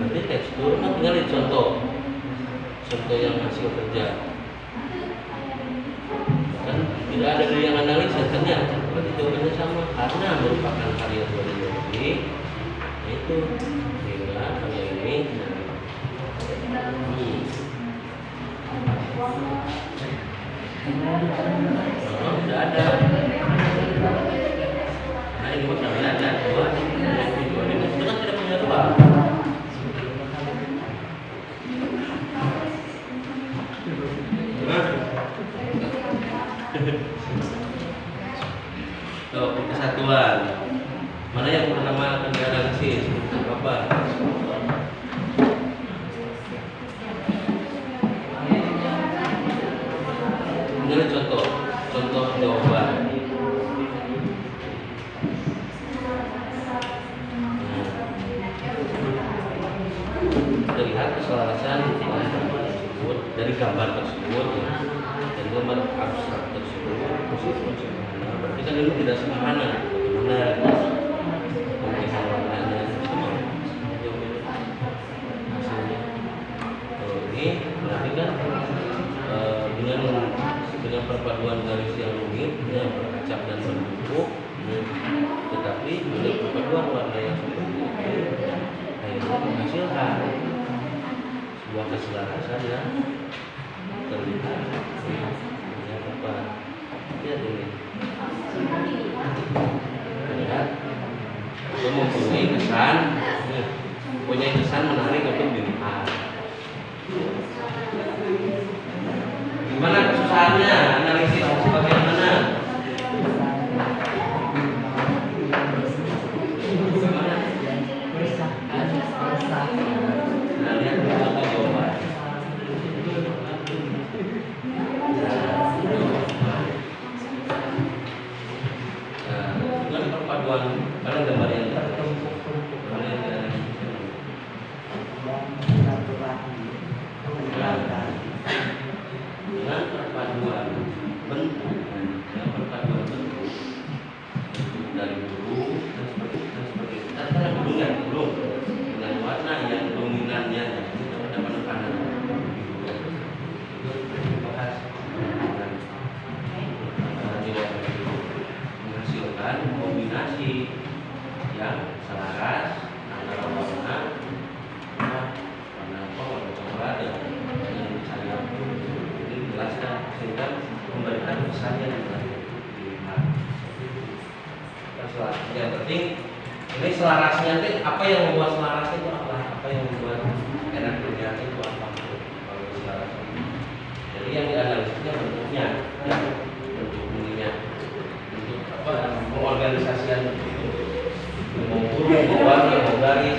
A: Nanti tekstur, tinggal lihat contoh yang hasil kerja. Kan tidak ada dari yang analisis kan ya, berarti jawabannya sama karena merupakan karya dua dimensi. Itu sehingga karya ini tidak ada. Nah ini maksudnya ada dua dimensi itu kan tidak punya ruang. Tuh, kesatuan. Mana yang pertama akan dianalisis? Apa? Ini contoh jawaban. Terlihat keselarasan tersebut dari gambar tersebut ya. Dari gambar abstrak tersebut posisi sederhana. Berarti kan ini tidak sederhana. Bagaimana pemilihan warnanya semua hasilnya. Kalau ini berarti kan dengan perpaduan garis yang rumit, yang berkacak dan berbentuk, tetapi dengan perpaduan warna yang seperti ini akhirnya menghasilkan sebuah keselarasan yang terlihat. Ya apa? Lihat ini. Lihat. Itu mempunyai kesan, menarik untuk dilihat. Gimana kesusahannya? Analisis bagaimana? Nah, lihat contoh jawaban. Dengan perpaduan kalian gambar yang dengan perpaduan bentuk dari bulu dan seperti itu. Antara belum dengan warna yang dominannya itu ada penekanan. Bahas menghasilkan kombinasi yang selaras antara warna coklat dengan cahaya ini jelaskan sehingga memberikan kesan yang dilihat. Yang penting ini selarasnya itu apa yang membuat selaras itu apa yang membuat enak dilihat itu apa kalau selaras. Jadi yang dianalisisnya bentuknya, ya, bentuk ininya, bentuk apa pengorganisasian itu, mau burung, mau warna, mau garis.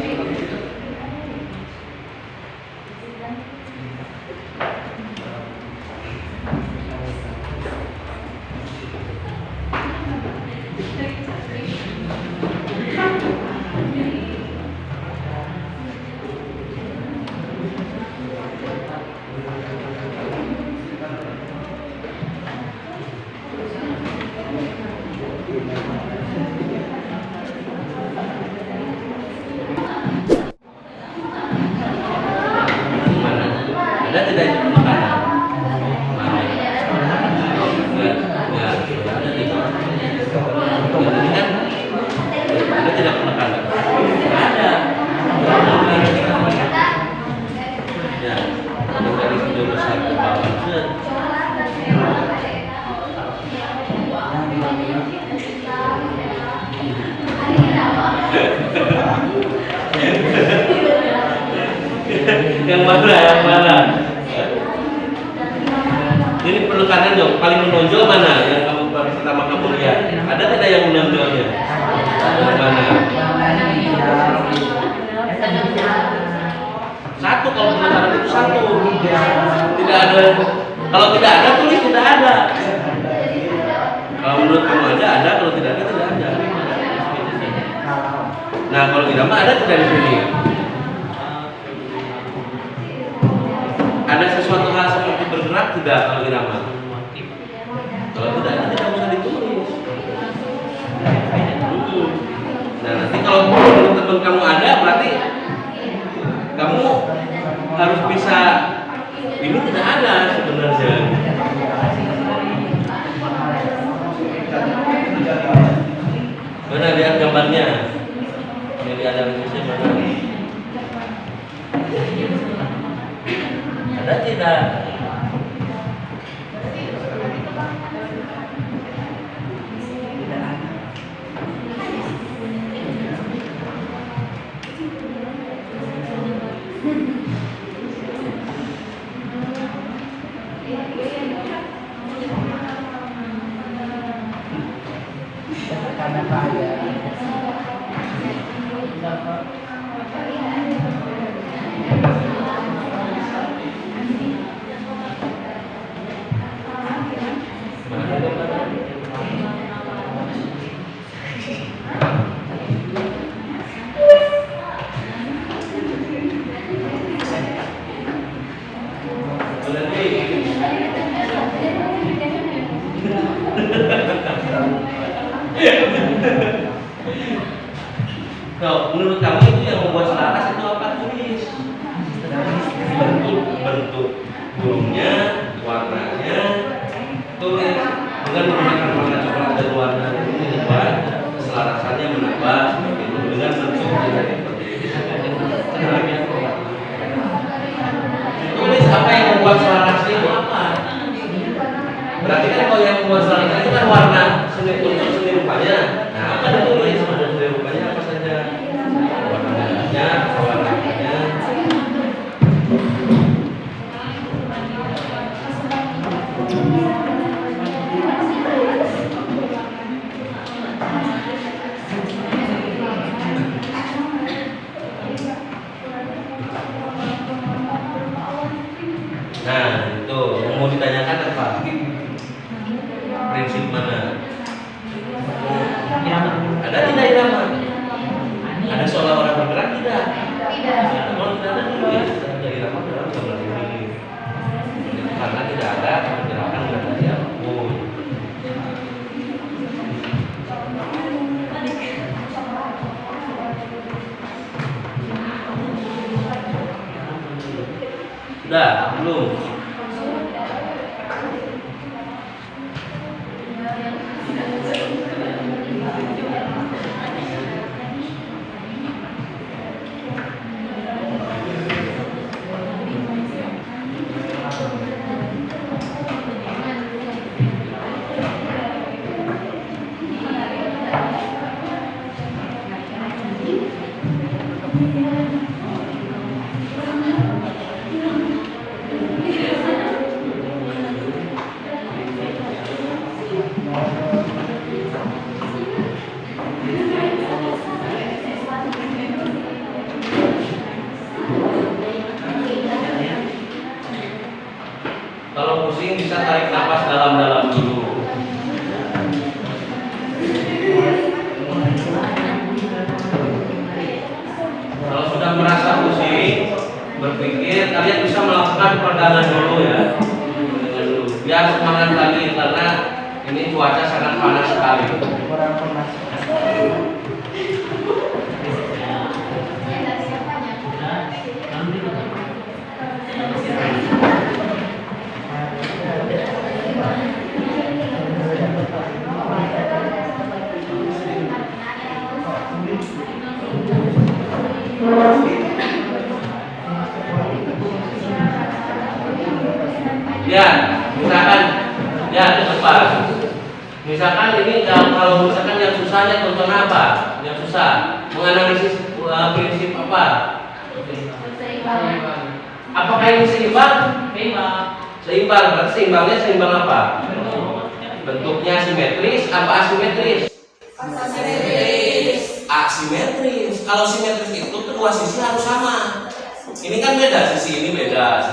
A: penekanan dong, paling menonjol mana yang kamu pertama kamu lihat? Ada tidak yang menonjolnya? Mana? Satu, kalau penekanan itu satu. Tidak ada. Kalau tidak ada tulis tidak ada. Kalau menurut kamu ada, kalau tidak ada tidak ada. Nah, kalau tidak mah ada tidak di sini. Ada sesuatu hal seperti bergerak tidak kalau irama? Kalau tidak ada tidak usah ditulis. Nah, nanti kalau menurut teman kamu ada, berarti kamu harus bisa. Ini tidak ada sebenarnya. Mana lihat gambarnya? Jadi ada rumusnya mana? Ada tidak? Nah, menurut kamu itu yang membuat selaras itu apa? Tulis bentuk burungnya, warnanya, tulis dengan menggunakan warna coklat dan warna ini membuat keselarasannya menambah seperti itu dengan bentuk seperti itu. Tulis apa yang membuat selarasnya itu apa? Berarti kan kalau yang membuat selarasnya itu kan warna seni unsur seni rupanya. Nah, apa ditulis pada seni rupanya apa saja? Warna merahnya, warnanya. Nah, itu yang mau ditanyakan apa? Prinsip mana? Ada tidak irama? Ada seolah orang bergerak tidak? Kalau tidak ada tulis ada irama dalam gambar ini. Karena tidak ada pergerakan dari apapun. Sudah, belum? Kalau pusing bisa tarik nafas dalam-dalam dulu. Kalau sudah merasa pusing, berpikir, kalian bisa melakukan peregangan dulu ya. Peregangan dulu. Biar semangat lagi karena ini cuaca sangat panas sekali. Ya, misalkan, ya itu tepat. Misalkan ini kalau misalkan yang susahnya contoh apa? Yang susah menganalisis prinsip apa? Apakah ini seimbang? Seimbang, berarti seimbangnya seimbang apa? Bentuknya simetris apa asimetris? Asimetris. Kalau simetris itu kedua sisi harus sama. Ini kan beda, sisi ini beda,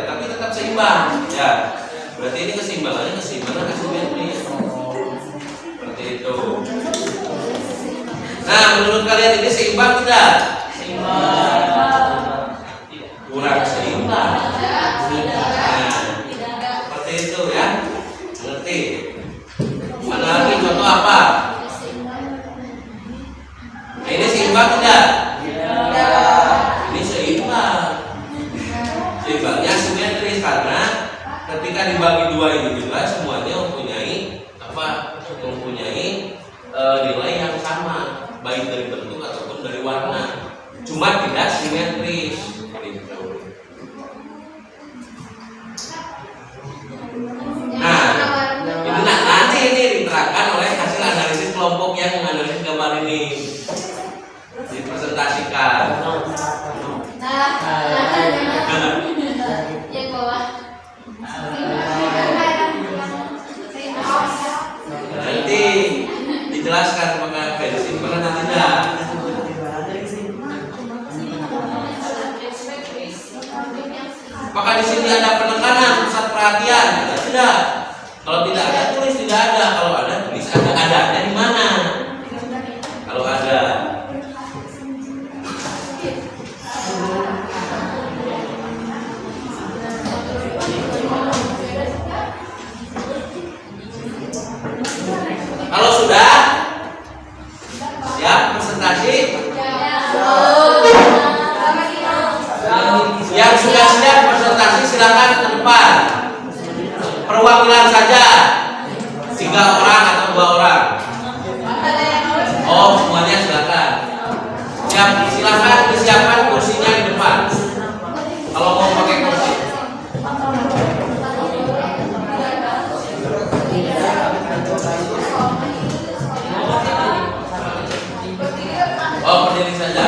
A: tapi tetap seimbang. Ya, berarti ini keseimbangan asimetris. Seperti itu. Nah, menurut kalian ini seimbang tidak? Kurang seimbang. Seperti itu ya. Mengerti? Mana lagi contoh apa? Nah, ini seimbang tidak? Ini seimbang. Seimbangnya simetris karena ketika dibagi dua ini juga semuanya mempunyai nilai yang sama, baik dari bentuk ataupun dari warna. Cuma tidak simetris. Gitu. Nah, ini nanti ini diterangkan oleh hasil analisis kelompok yang menganalisis gambar ini, dipresentasikan.
C: Yang bawah.
A: Nanti dijelaskan maka bensin pernah tidak. Maka di sini ada penekanan pusat perhatian, ada tidak? Kalau tidak ada tulis tidak ada, kalau ada tulis ada. Adanya di mana? Kalau ada. Kalau sudah siap presentasi? Yang sudah siap presentasi silakan ke depan. Perwakilan saja, 3 orang atau 2 orang. Oh, semuanya silakan. Silakan disiapkan kursinya di depan. Kalau mau pakai kursi. Oh, berdiri saja.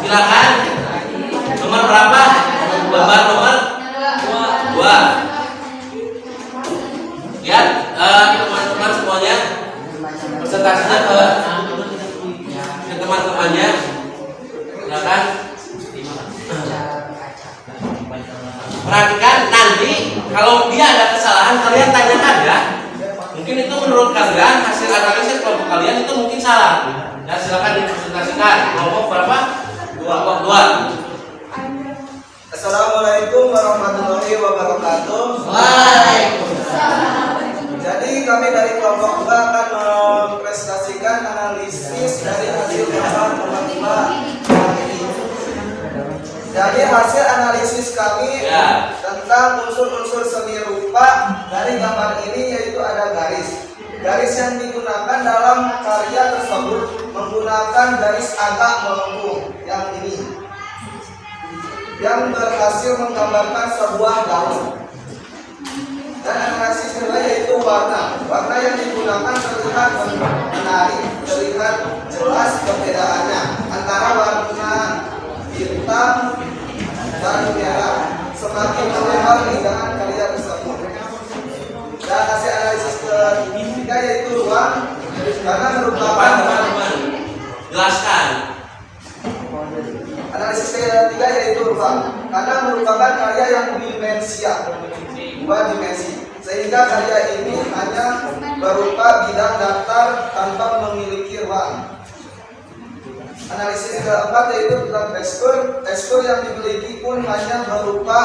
A: Silakan. Nomor berapa? Gambar nomor 2. Lihat teman-teman semuanya. Presentasinya ke teman-temannya. Silakan. Perhatikan nanti kalau dia ada kesalahan kalian tanyakan ya. Mungkin itu menurut kalian hasil analisis kelompok kalian itu mungkin salah. Ya silakan dipresentasikan. Kelompok berapa? 2.
B: Assalamualaikum warahmatullahi wabarakatuh.
C: Waalaikumsalam.
B: Jadi kami dari kelompok 2 akan mempresentasikan analisis dari hasil gambar nomor 2 ini. Jadi hasil analisis kami tentang unsur-unsur seni rupa dari gambar ini yaitu ada garis. Garis yang digunakan dalam karya tersebut menggunakan garis agak melengkung yang ini, yang berhasil menggambarkan sebuah daun. Dan analisis kedua yaitu warna. Warna yang digunakan terlihat menarik, terlihat jelas perbedaannya antara warna hitam dan merah, semakin melebar dengan karya tersebut. Dan hasil analisis ketiga yaitu ruang, karena merupakan
A: Teman-teman, jelaskan.
B: analisis ketiga yaitu ruang, karena merupakan karya yang dimensial, 2 dimensi, sehingga karya ini hanya berupa bidang datar tanpa memiliki ruang. Analisis keempat yaitu tentang tekstur yang dimiliki pun hanya berupa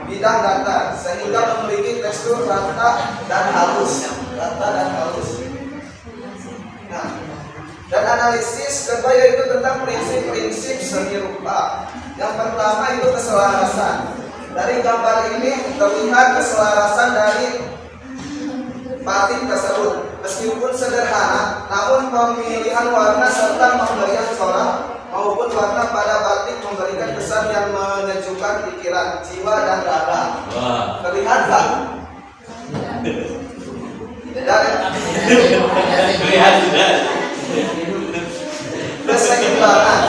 B: bidang datar, sehingga memiliki tekstur rata dan halus. Nah, dan analisis kedua yaitu tentang prinsip-prinsip seni rupa. Yang pertama itu keselarasan. Dari gambar ini terlihat keselarasan dari batik tersebut. Meskipun sederhana, namun pemilihan warna serta pemberian corak maupun warna pada batik memberikan kesan yang menyejukkan pikiran, jiwa dan dada. Terlihat tak?
A: Lihat tidak?
B: Keseimbangan.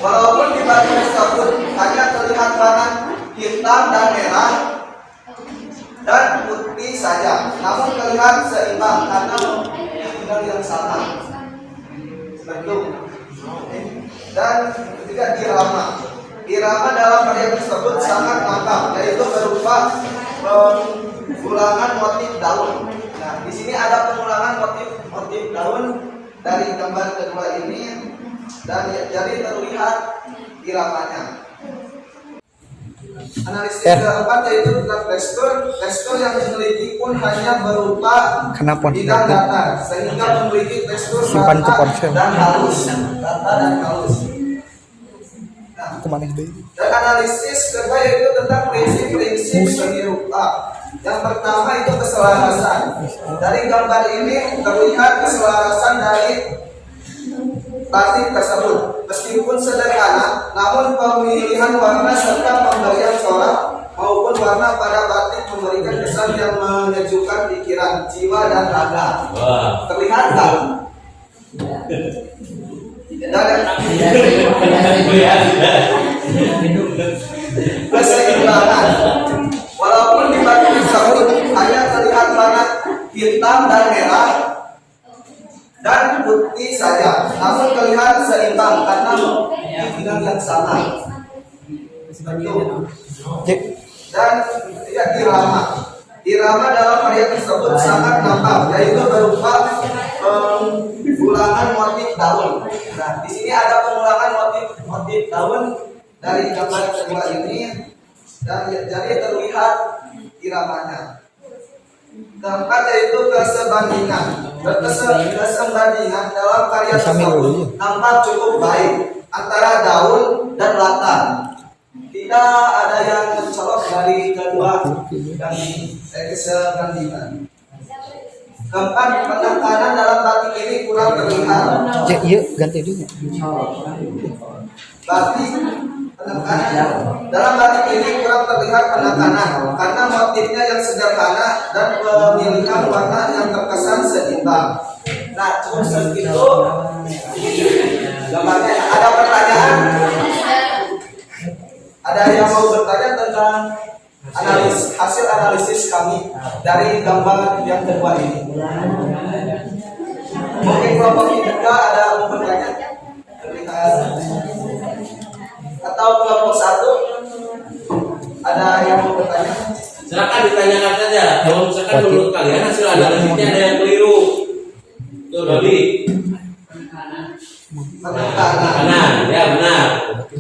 B: Walaupun di batik tersebut hanya terlihat warna hitam dan merah dan putih saja, namun terlihat seimbang karena memiliki yang sama bentuk. Dan ketiga, irama. Irama dalam karya tersebut sangat lengkap, yaitu berupa pengulangan motif daun. Nah, di sini ada pengulangan motif daun dari gambar kedua ini, dan jadi terlihat iramanya. Analisis keempat yaitu tentang tekstur yang dimiliki pun hanya berupa bidang datar, sehingga memiliki tekstur rata dan halus. Nah, dan analisis kedua yaitu tentang prinsip-prinsip seni rupa. Yang pertama itu keselarasan. Dari gambar ini terlihat keselarasan dari batik tersebut. Meskipun sederhana, namun pemilihan warna serta pemberian corak maupun warna pada batik memberikan kesan yang menyejukkan pikiran, jiwa, dan raga. Terlihat tak? Keseimbangan. Walaupun di batik tersebut hanya terlihat warna hitam dan merah dan putih saja, namun terlihat seimbang karena memiliki yang sama bentuk. Dan tidak irama. Irama dalam karya tersebut sangat nampak, yaitu berupa pengulangan motif daun. Nah, di sini ada pengulangan motif daun dari gambar kedua ini, dan jadi terlihat iramanya. Keempat yaitu kesebandingan. Kesebandingan dalam karya tersebut nampak cukup baik antara daun dan latar. Tidak ada yang mencolok dari kedua dan kesebandingan. Keempat, penekanan dalam batik ini kurang terlihat.
E: Ganti dulu.
B: Batik penekanan dalam batik ini kurang terlihat penekanan karena motifnya yang sederhana dan pemilihan warna yang terkesan seimbang. Nah, cukup segitu gambarnya. Ada pertanyaan? Ada yang mau bertanya tentang hasil analisis kami dari gambar yang kedua ini? Mungkin kelompok ketiga ada yang mau bertanya? Atau kelompok satu ada yang mau bertanya?
A: Silakan ditanyakan saja. Kalau misalkan menurut kalian hasil analisisnya ada yang keliru, tuh Dodi. Penekanan, ya benar.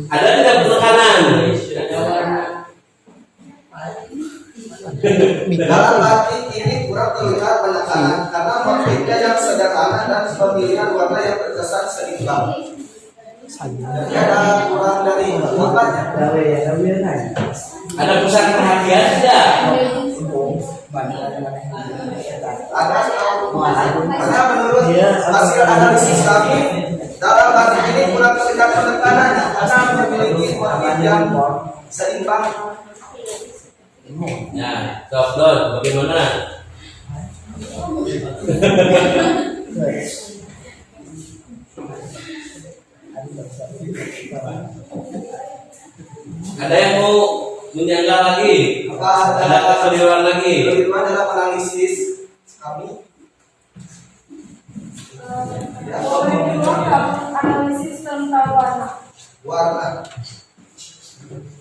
A: Ada tidak penekanan?
B: Dalam batik ini kurang terlihat penekanan karena motifnya yang sederhana dan pemilihan warna yang terkesan seimbang. Jadi ada kurang dari apanya?
A: Ada pusat perhatian tidak?
B: Ada. Karena menurut hasil analisis kami dalam batik ini kurang terlihat penekanannya karena memiliki motif yang seimbang.
A: Ya, Don, bagaimana? Ada yang mau menyanggah lagi? Ada kekeliruan lagi?
B: Kekeliruan dalam analisis kami.
C: Analisis tentang warna.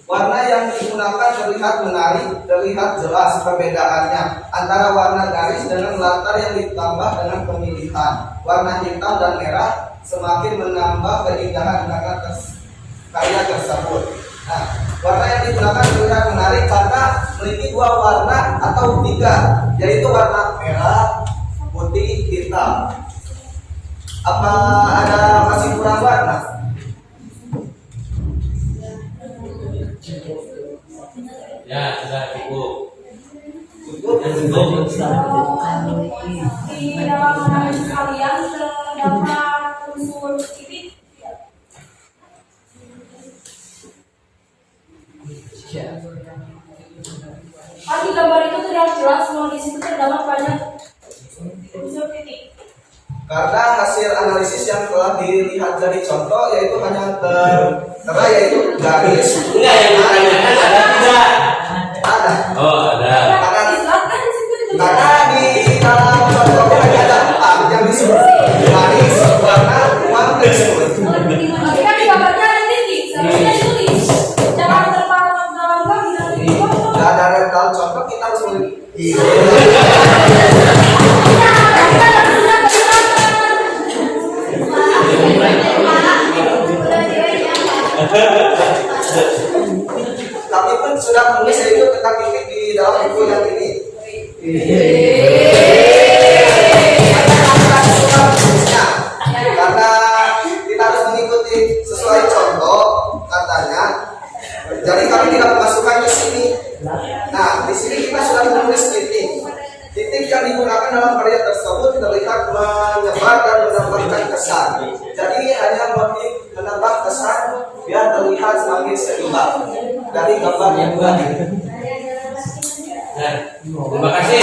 B: Warna yang digunakan terlihat menarik, terlihat jelas perbedaannya antara warna garis dengan latar yang ditambah dengan pemilihan. Warna hitam dan merah semakin menambah keindahan karya tersebut. Nah, warna yang digunakan terlihat menarik karena memiliki dua warna atau tiga, yaitu warna merah, putih, hitam. Apa ada masih kurang warna?
A: Ya, sudah cukup.
B: Cukup.
C: Di dalam analisis kalian terdapat unsur titik. Di gambar itu terlihat jelas bahwa di situ terdapat banyak unsur titik.
B: Karena hasil analisis yang telah dilihat dari contoh yaitu hanya Karena yaitu garis.
A: Enggak, yang ditanyakan ada tidak?
B: Ada.
A: Oh, ada.
B: Karena di dalam contohnya ada 4 yang disebut garis, warna, uang, tekstur.
C: Tapi kan di gambarnya ada titik, seharusnya ditulis. Jangan terpaut dalam gambar.
B: Nah, dari dalam contoh kita harus menulis. Tapi pun sudah menulis itu tentang titik di dalam buku yang ini. Karena kita harus mengikuti sesuai contoh katanya. Jadi kami tidak memasukkan di sini. Nah, di sini kita sudah menulis titik. Titik yang digunakan dalam karya tersebut terlihat menyebar dan menambahkan kesan. Jadi hanya motif menambah kesan biar terlihat semakin seimbang dari gambar yang dua ini.
A: Nah, terima kasih.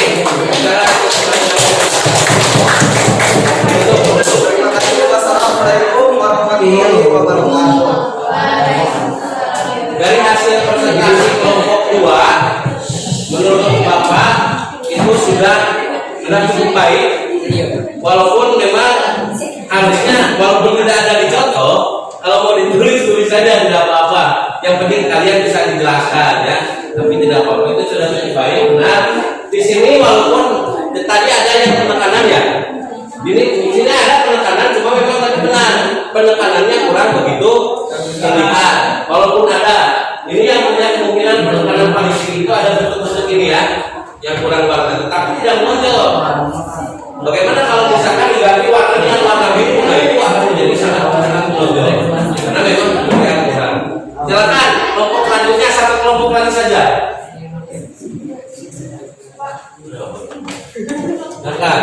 B: Terima kasih. Wassalamualaikum warahmatullahi wabarakatuh.
A: Dari hasil presentasi kelompok 2, menurut Bapak itu sudah cukup baik. Walaupun memang harusnya walaupun tidak ada di contoh, kalau mau ditulis tulis saja tidak apa-apa. Yang penting kalian bisa dijelaskan ya. Tapi tidak apa-apa, itu sudah cukup baik. Nah, di sini walaupun tadi ada yang penekanan ya. Di sini ada penekanan, cuma memang tadi benar penekanannya kurang begitu terlihat. Walaupun ada, ini yang punya kemungkinan penekanan paling tinggi itu ada bentuk-bentuk ini ya, yang kurang warna, tetapi tidak menonjol. Bagaimana kalau misalkan diganti warna dengan warna biru, nah itu akan menjadi sangat menonjol. Karena memang yang kurang. Silakan kelompok selanjutnya, satu kelompok lagi saja. Silakan.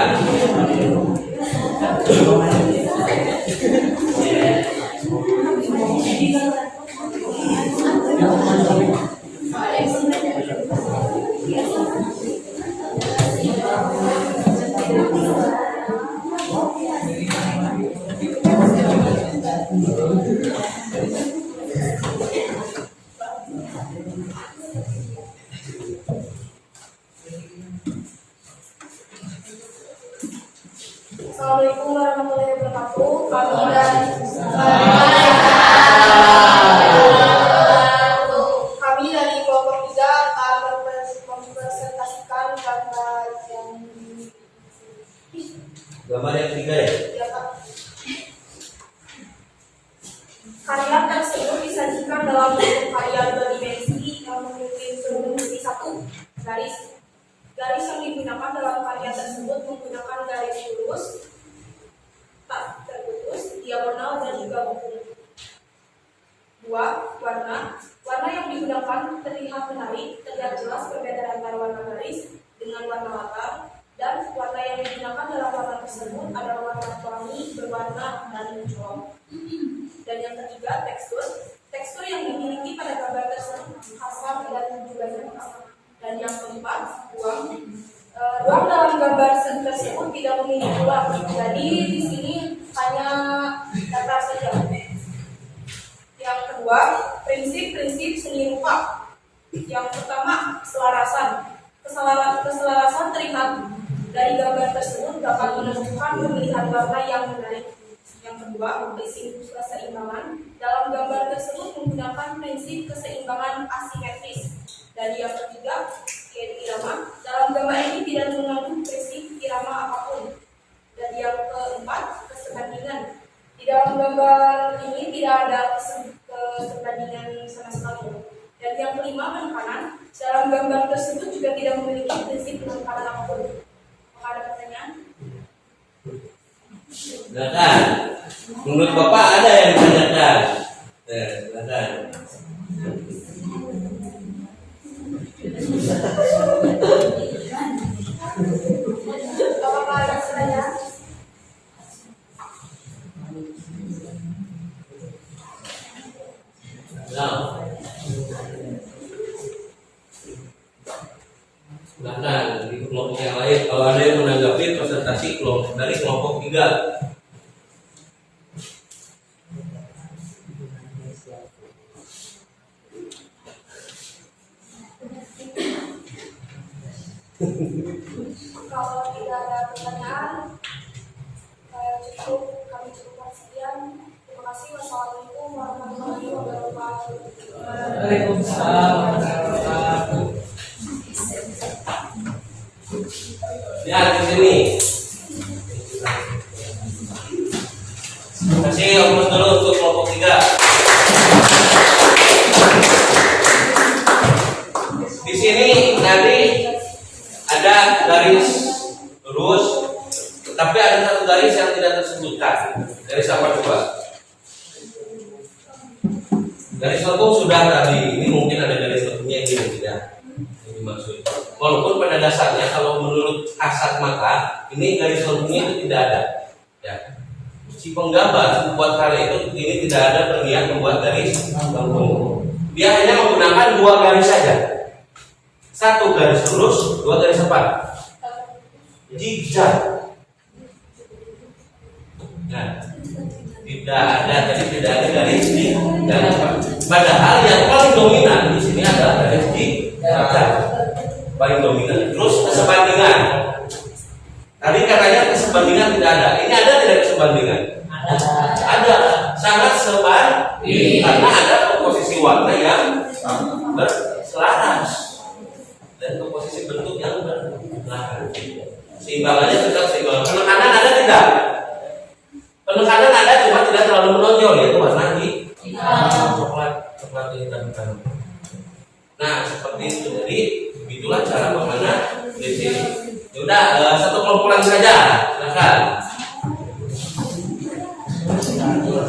C: Assalamualaikum warahmatullahi wabarakatuh. Kami dari kelompok 3 akan mempresentasikan gambar
A: Gambar yang ketiga ya.
C: ya, Pak. Karya tersebut disajikan dalam bentuk karya 2 dimensi yang memiliki dimensi 1 garis. Garis yang digunakan dalam karya tersebut menggunakan garis lurus, tak terputus, diagonal, dan juga berkulit. 2. Warna yang digunakan terlihat menarik, terlihat jelas perbedaan antara warna garis dengan warna latar, dan warna yang digunakan dalam warna tersebut adalah warna pelangi, berwarna, dan mencolok. Dan yang ketiga, tekstur yang dimiliki pada gambar tersebut kasar dan juga nyata. Dan yang keempat, ruang dalam gambar tersebut tidak memiliki ruang. Jadi di sini hanya datar saja. Yang kedua, prinsip-prinsip seni rupa. Yang pertama, keselarasan. Keselarasan terlihat dari gambar tersebut dapat menentukan pemilihan warna yang menarik. Yang kedua, prinsip keseimbangan. Dalam gambar tersebut menggunakan prinsip keseimbangan asimetris. Dan yang ketiga, yaitu irama. Dalam gambar ini tidak mengandung prinsip irama apapun. Dan yang keempat, kesebandingan. Di dalam gambar ini tidak ada kesebandingan sama sekali. Dan yang kelima, penekanan. Dalam gambar tersebut juga tidak memiliki prinsip penekanan apapun. Maka ada pertanyaan?
A: Silakan. Menurut Bapak ada yang ditanyakan? Silakan.
C: Bapak ada pertanyaan?
A: Nah, silakan di kelompok yang lain kalau ada yang menanggapi presentasi kelompok dari kelompok 3.
C: Kalau tidak ada pertanyaan, kami cukupkan sekian. Terima kasih. Wassalamualaikum warahmatullahi wabarakatuh.
E: Waalaikumsalam warahmatullahi wabarakatuh.
A: Ya, di sini. Terima kasih fokus dulu untuk kelompok 3. Di sini tadi ada garis lurus, tapi ada satu garis yang tidak tersebutkan. Garis apa coba? Garis lengkung sudah tadi. Ini mungkin ada garis lengkungnya ini tidak. Ini maksud. Walaupun pada dasarnya kalau menurut kasat mata ini garis lengkungnya itu tidak ada. Ya. Si penggambar membuat karya itu ini tidak ada berniat membuat garis lengkung. Dia hanya menggunakan 2 garis saja. 1 garis lurus, 2 garis apa? Zigzag. Nah, tidak ada tadi tidak ada garis di garis. Padahal yang paling dominan di sini adalah garis zigzag. Paling dominan. Terus kesebandingan. Tadi katanya kesebandingan tidak ada. Ini ada tidak kesebandingan? Ada. Sangat sebanding karena ada komposisi warna yang berselaras dan komposisi bentuk yang berselaras. Seimbangannya tetap seimbang. Penekanan ada tidak? Penekanan ada, cuma tidak terlalu menonjol, yaitu warna coklat hitam. Nah, seperti itu. Jadi begitulah cara mengenal di sini. Sudah, 1 kelompok lagi saja. Silakan.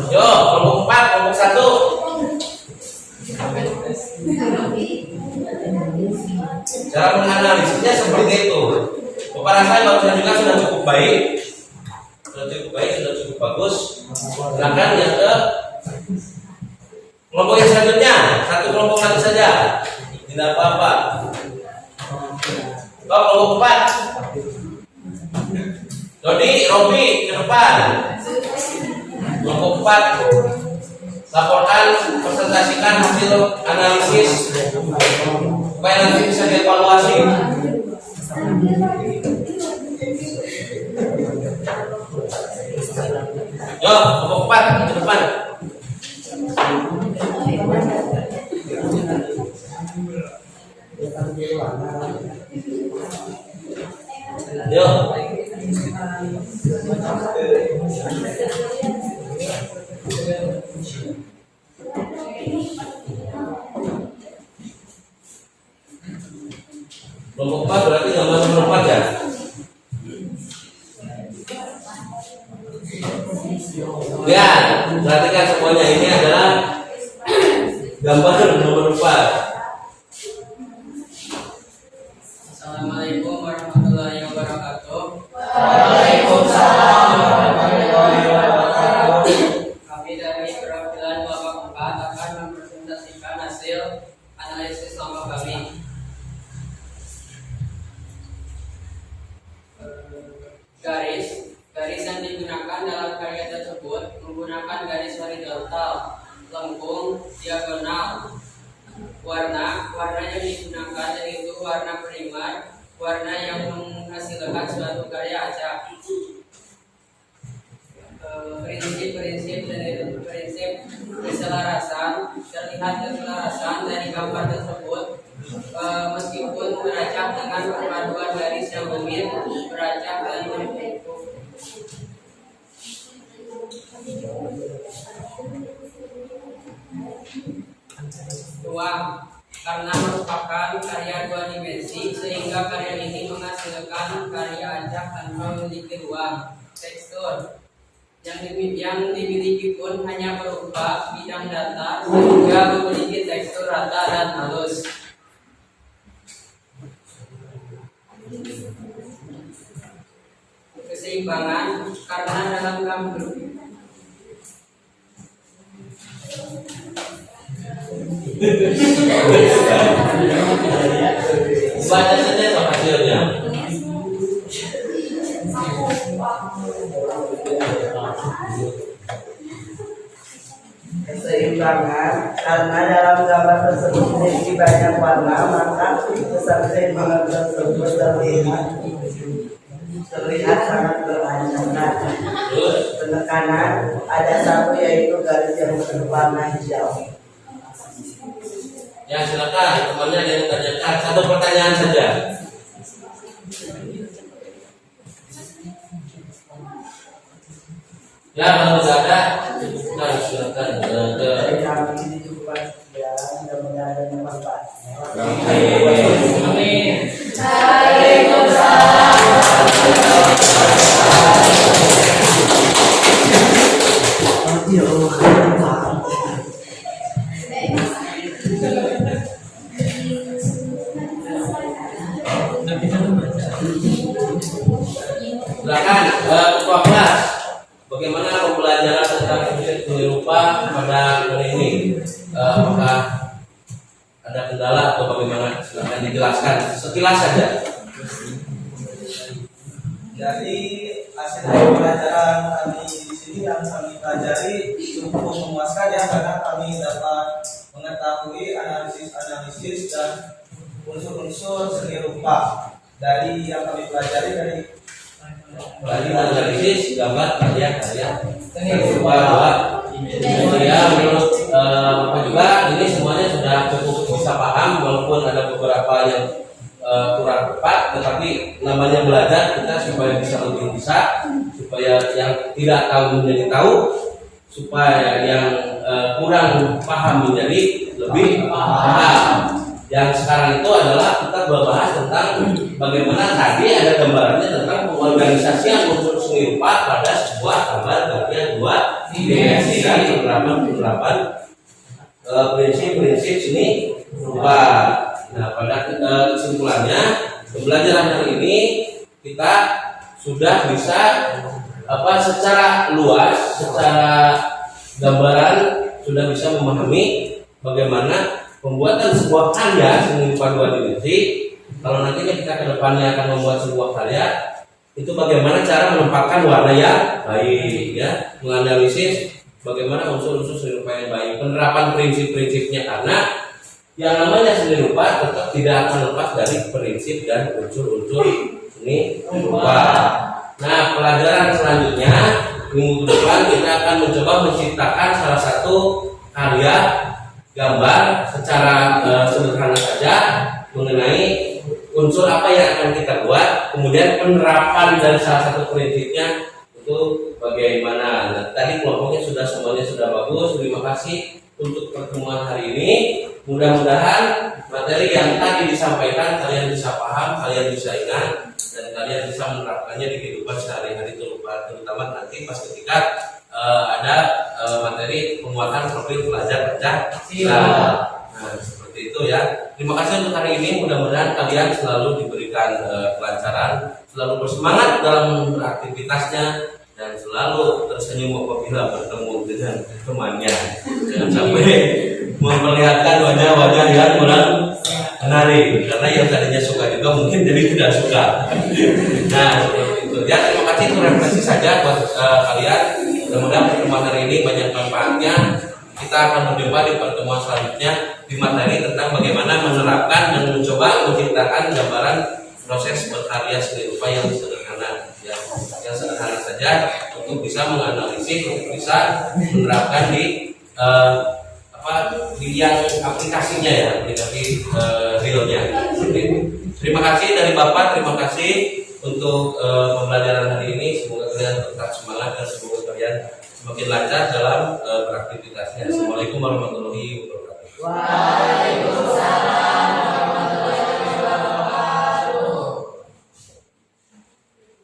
A: Yo, kelompok 4, kelompok 1. Cara menganalisisnya seperti itu. Bapak rasa barusan juga sudah cukup baik. Sudah cukup bagus. Silakan yang ke kelompok yang selanjutnya. 1 kelompok lagi saja. Tidak apa-apa. Kelompok 4. Robi ke depan. Kelompok 4. Laporkan, presentasikan hasil analisis supaya nanti bisa dievaluasi. Yo, kelompok 4 ke depan. Yo. Kelompok 4 berarti gambar nomor 4 ya. Lihat, perhatikan semuanya, ini adalah gambar nomor 4.
E: Assalamualaikum warahmatullahi wabarakatuh.
B: Waalaikumsalam warahmatullahi wabarakatuh.
E: Kami dari perwakilan Bapak 4 akan mempresentasikan hasil analisis kelompok kami. Garis yang digunakan dalam karya tersebut menggunakan garis horizontal, lengkung, diagonal. Warna yang digunakan yaitu warna primer, warna yang menghasilkan suatu karya acak. Prinsip keselarasan, terlihat keselarasan dari gambar tersebut meskipun beracak dengan perpaduan garis yang rumit, beracak dan berbentuk ruang. Karena merupakan karya 2 dimensi, sehingga karya ini menghasilkan karya acak tanpa memiliki ruang. Tekstur yang dimiliki pun hanya berupa bidang datar, sehingga memiliki tekstur rata dan halus. Keseimbangan karena dalam gambar
A: Baca saja sama hasilnya.
F: Keseimbangan karena dalam gambar tersebut memiliki banyak warna, maka sampai mengenal tersebut terlihat sangat berancaman. Penekanan ada satu yaitu garis yang berwarna hijau.
A: Ya silakan temannya ada yang tanyakan satu pertanyaan saja. Ya kalau tidak ada, kita silakan ke.
F: Dari kami ini cukup ya, mudah-mudahan ada manfaat.
A: Amin. Silakan ketua kelas. Bagaimana pembelajaran tentang prinsip seni rupa pada hari ini? Apakah ada kendala atau bagaimana? Silakan dijelaskan sekilas saja.
B: Jadi hasil dari pelajaran kami di sini yang kami pelajari cukup memuaskan ya, karena kami dapat mengetahui analisis dan unsur-unsur seni rupa dari yang kami pelajari dari
A: Analisis gambar karya seni rupa. Ya menurut Bapak juga ini semuanya sudah cukup bisa paham, walaupun ada beberapa yang kurang tepat, tetapi namanya belajar kita supaya bisa lebih bisa, supaya yang tidak tahu menjadi tahu, supaya yang kurang paham menjadi lebih paham. Yang sekarang itu adalah kita berbahas tentang bagaimana tadi ada gambarannya tentang pengorganisasian unsur seni rupa pada sebuah gambar karya dua dimensi dan penerapan prinsip-prinsip seni rupa. Nah, pada kesimpulannya pembelajaran hari ini kita sudah bisa secara luas, secara gambaran sudah bisa memahami bagaimana pembuatan sebuah karya seni rupa dua dimensi. Kalau nantinya kita ke depannya akan membuat sebuah karya, itu bagaimana cara menempatkan warna yang baik, ya, menganalisis bagaimana unsur-unsur seni rupa yang baik, penerapan prinsip-prinsipnya, karena yang namanya seni rupa tetap tidak akan lepas dari prinsip dan unsur-unsur seni rupa. Nah, pelajaran selanjutnya minggu depan kita akan mencoba menciptakan salah satu karya gambar secara sederhana saja mengenai unsur apa yang akan kita buat, kemudian penerapan dari salah satu prinsipnya itu bagaimana. Nah, tadi kelompoknya semuanya sudah bagus. Terima kasih untuk pertemuan hari ini. Mudah-mudahan materi yang tadi disampaikan kalian bisa paham, kalian bisa ingat, dan kalian bisa menerapkannya di kehidupan sehari-hari, terutama nanti pas ketika ada materi penguatan profil pelajar Pancasila. Nah, seperti itu ya. Terima kasih untuk hari ini. Mudah-mudahan kalian selalu diberikan kelancaran, selalu bersemangat dalam beraktivitasnya, dan selalu tersenyum apabila bertemu dengan temannya. Jangan sampai memperlihatkan wajah-wajah yang kurang menarik, karena yang tadinya suka juga mungkin jadi tidak suka. Nah, seperti itu ya. Terima kasih, itu refleksi saja buat kalian. Mudah-mudahan pertemuan hari ini banyak manfaatnya. Kita akan berjumpa di pertemuan selanjutnya di materi tentang bagaimana menerapkan dan mencoba menciptakan gambaran proses berkarya seni rupa yang sederhana, ya, yang sederhana saja untuk bisa menganalisis, untuk bisa menerapkan di yang aplikasinya, ya, aplikasi realnya. Terima kasih dari Bapak, terima kasih untuk pembelajaran hari ini. Semoga kalian tetap semangat dan semoga kalian semakin lancar dalam beraktivitasnya. Assalamualaikum warahmatullahi wabarakatuh.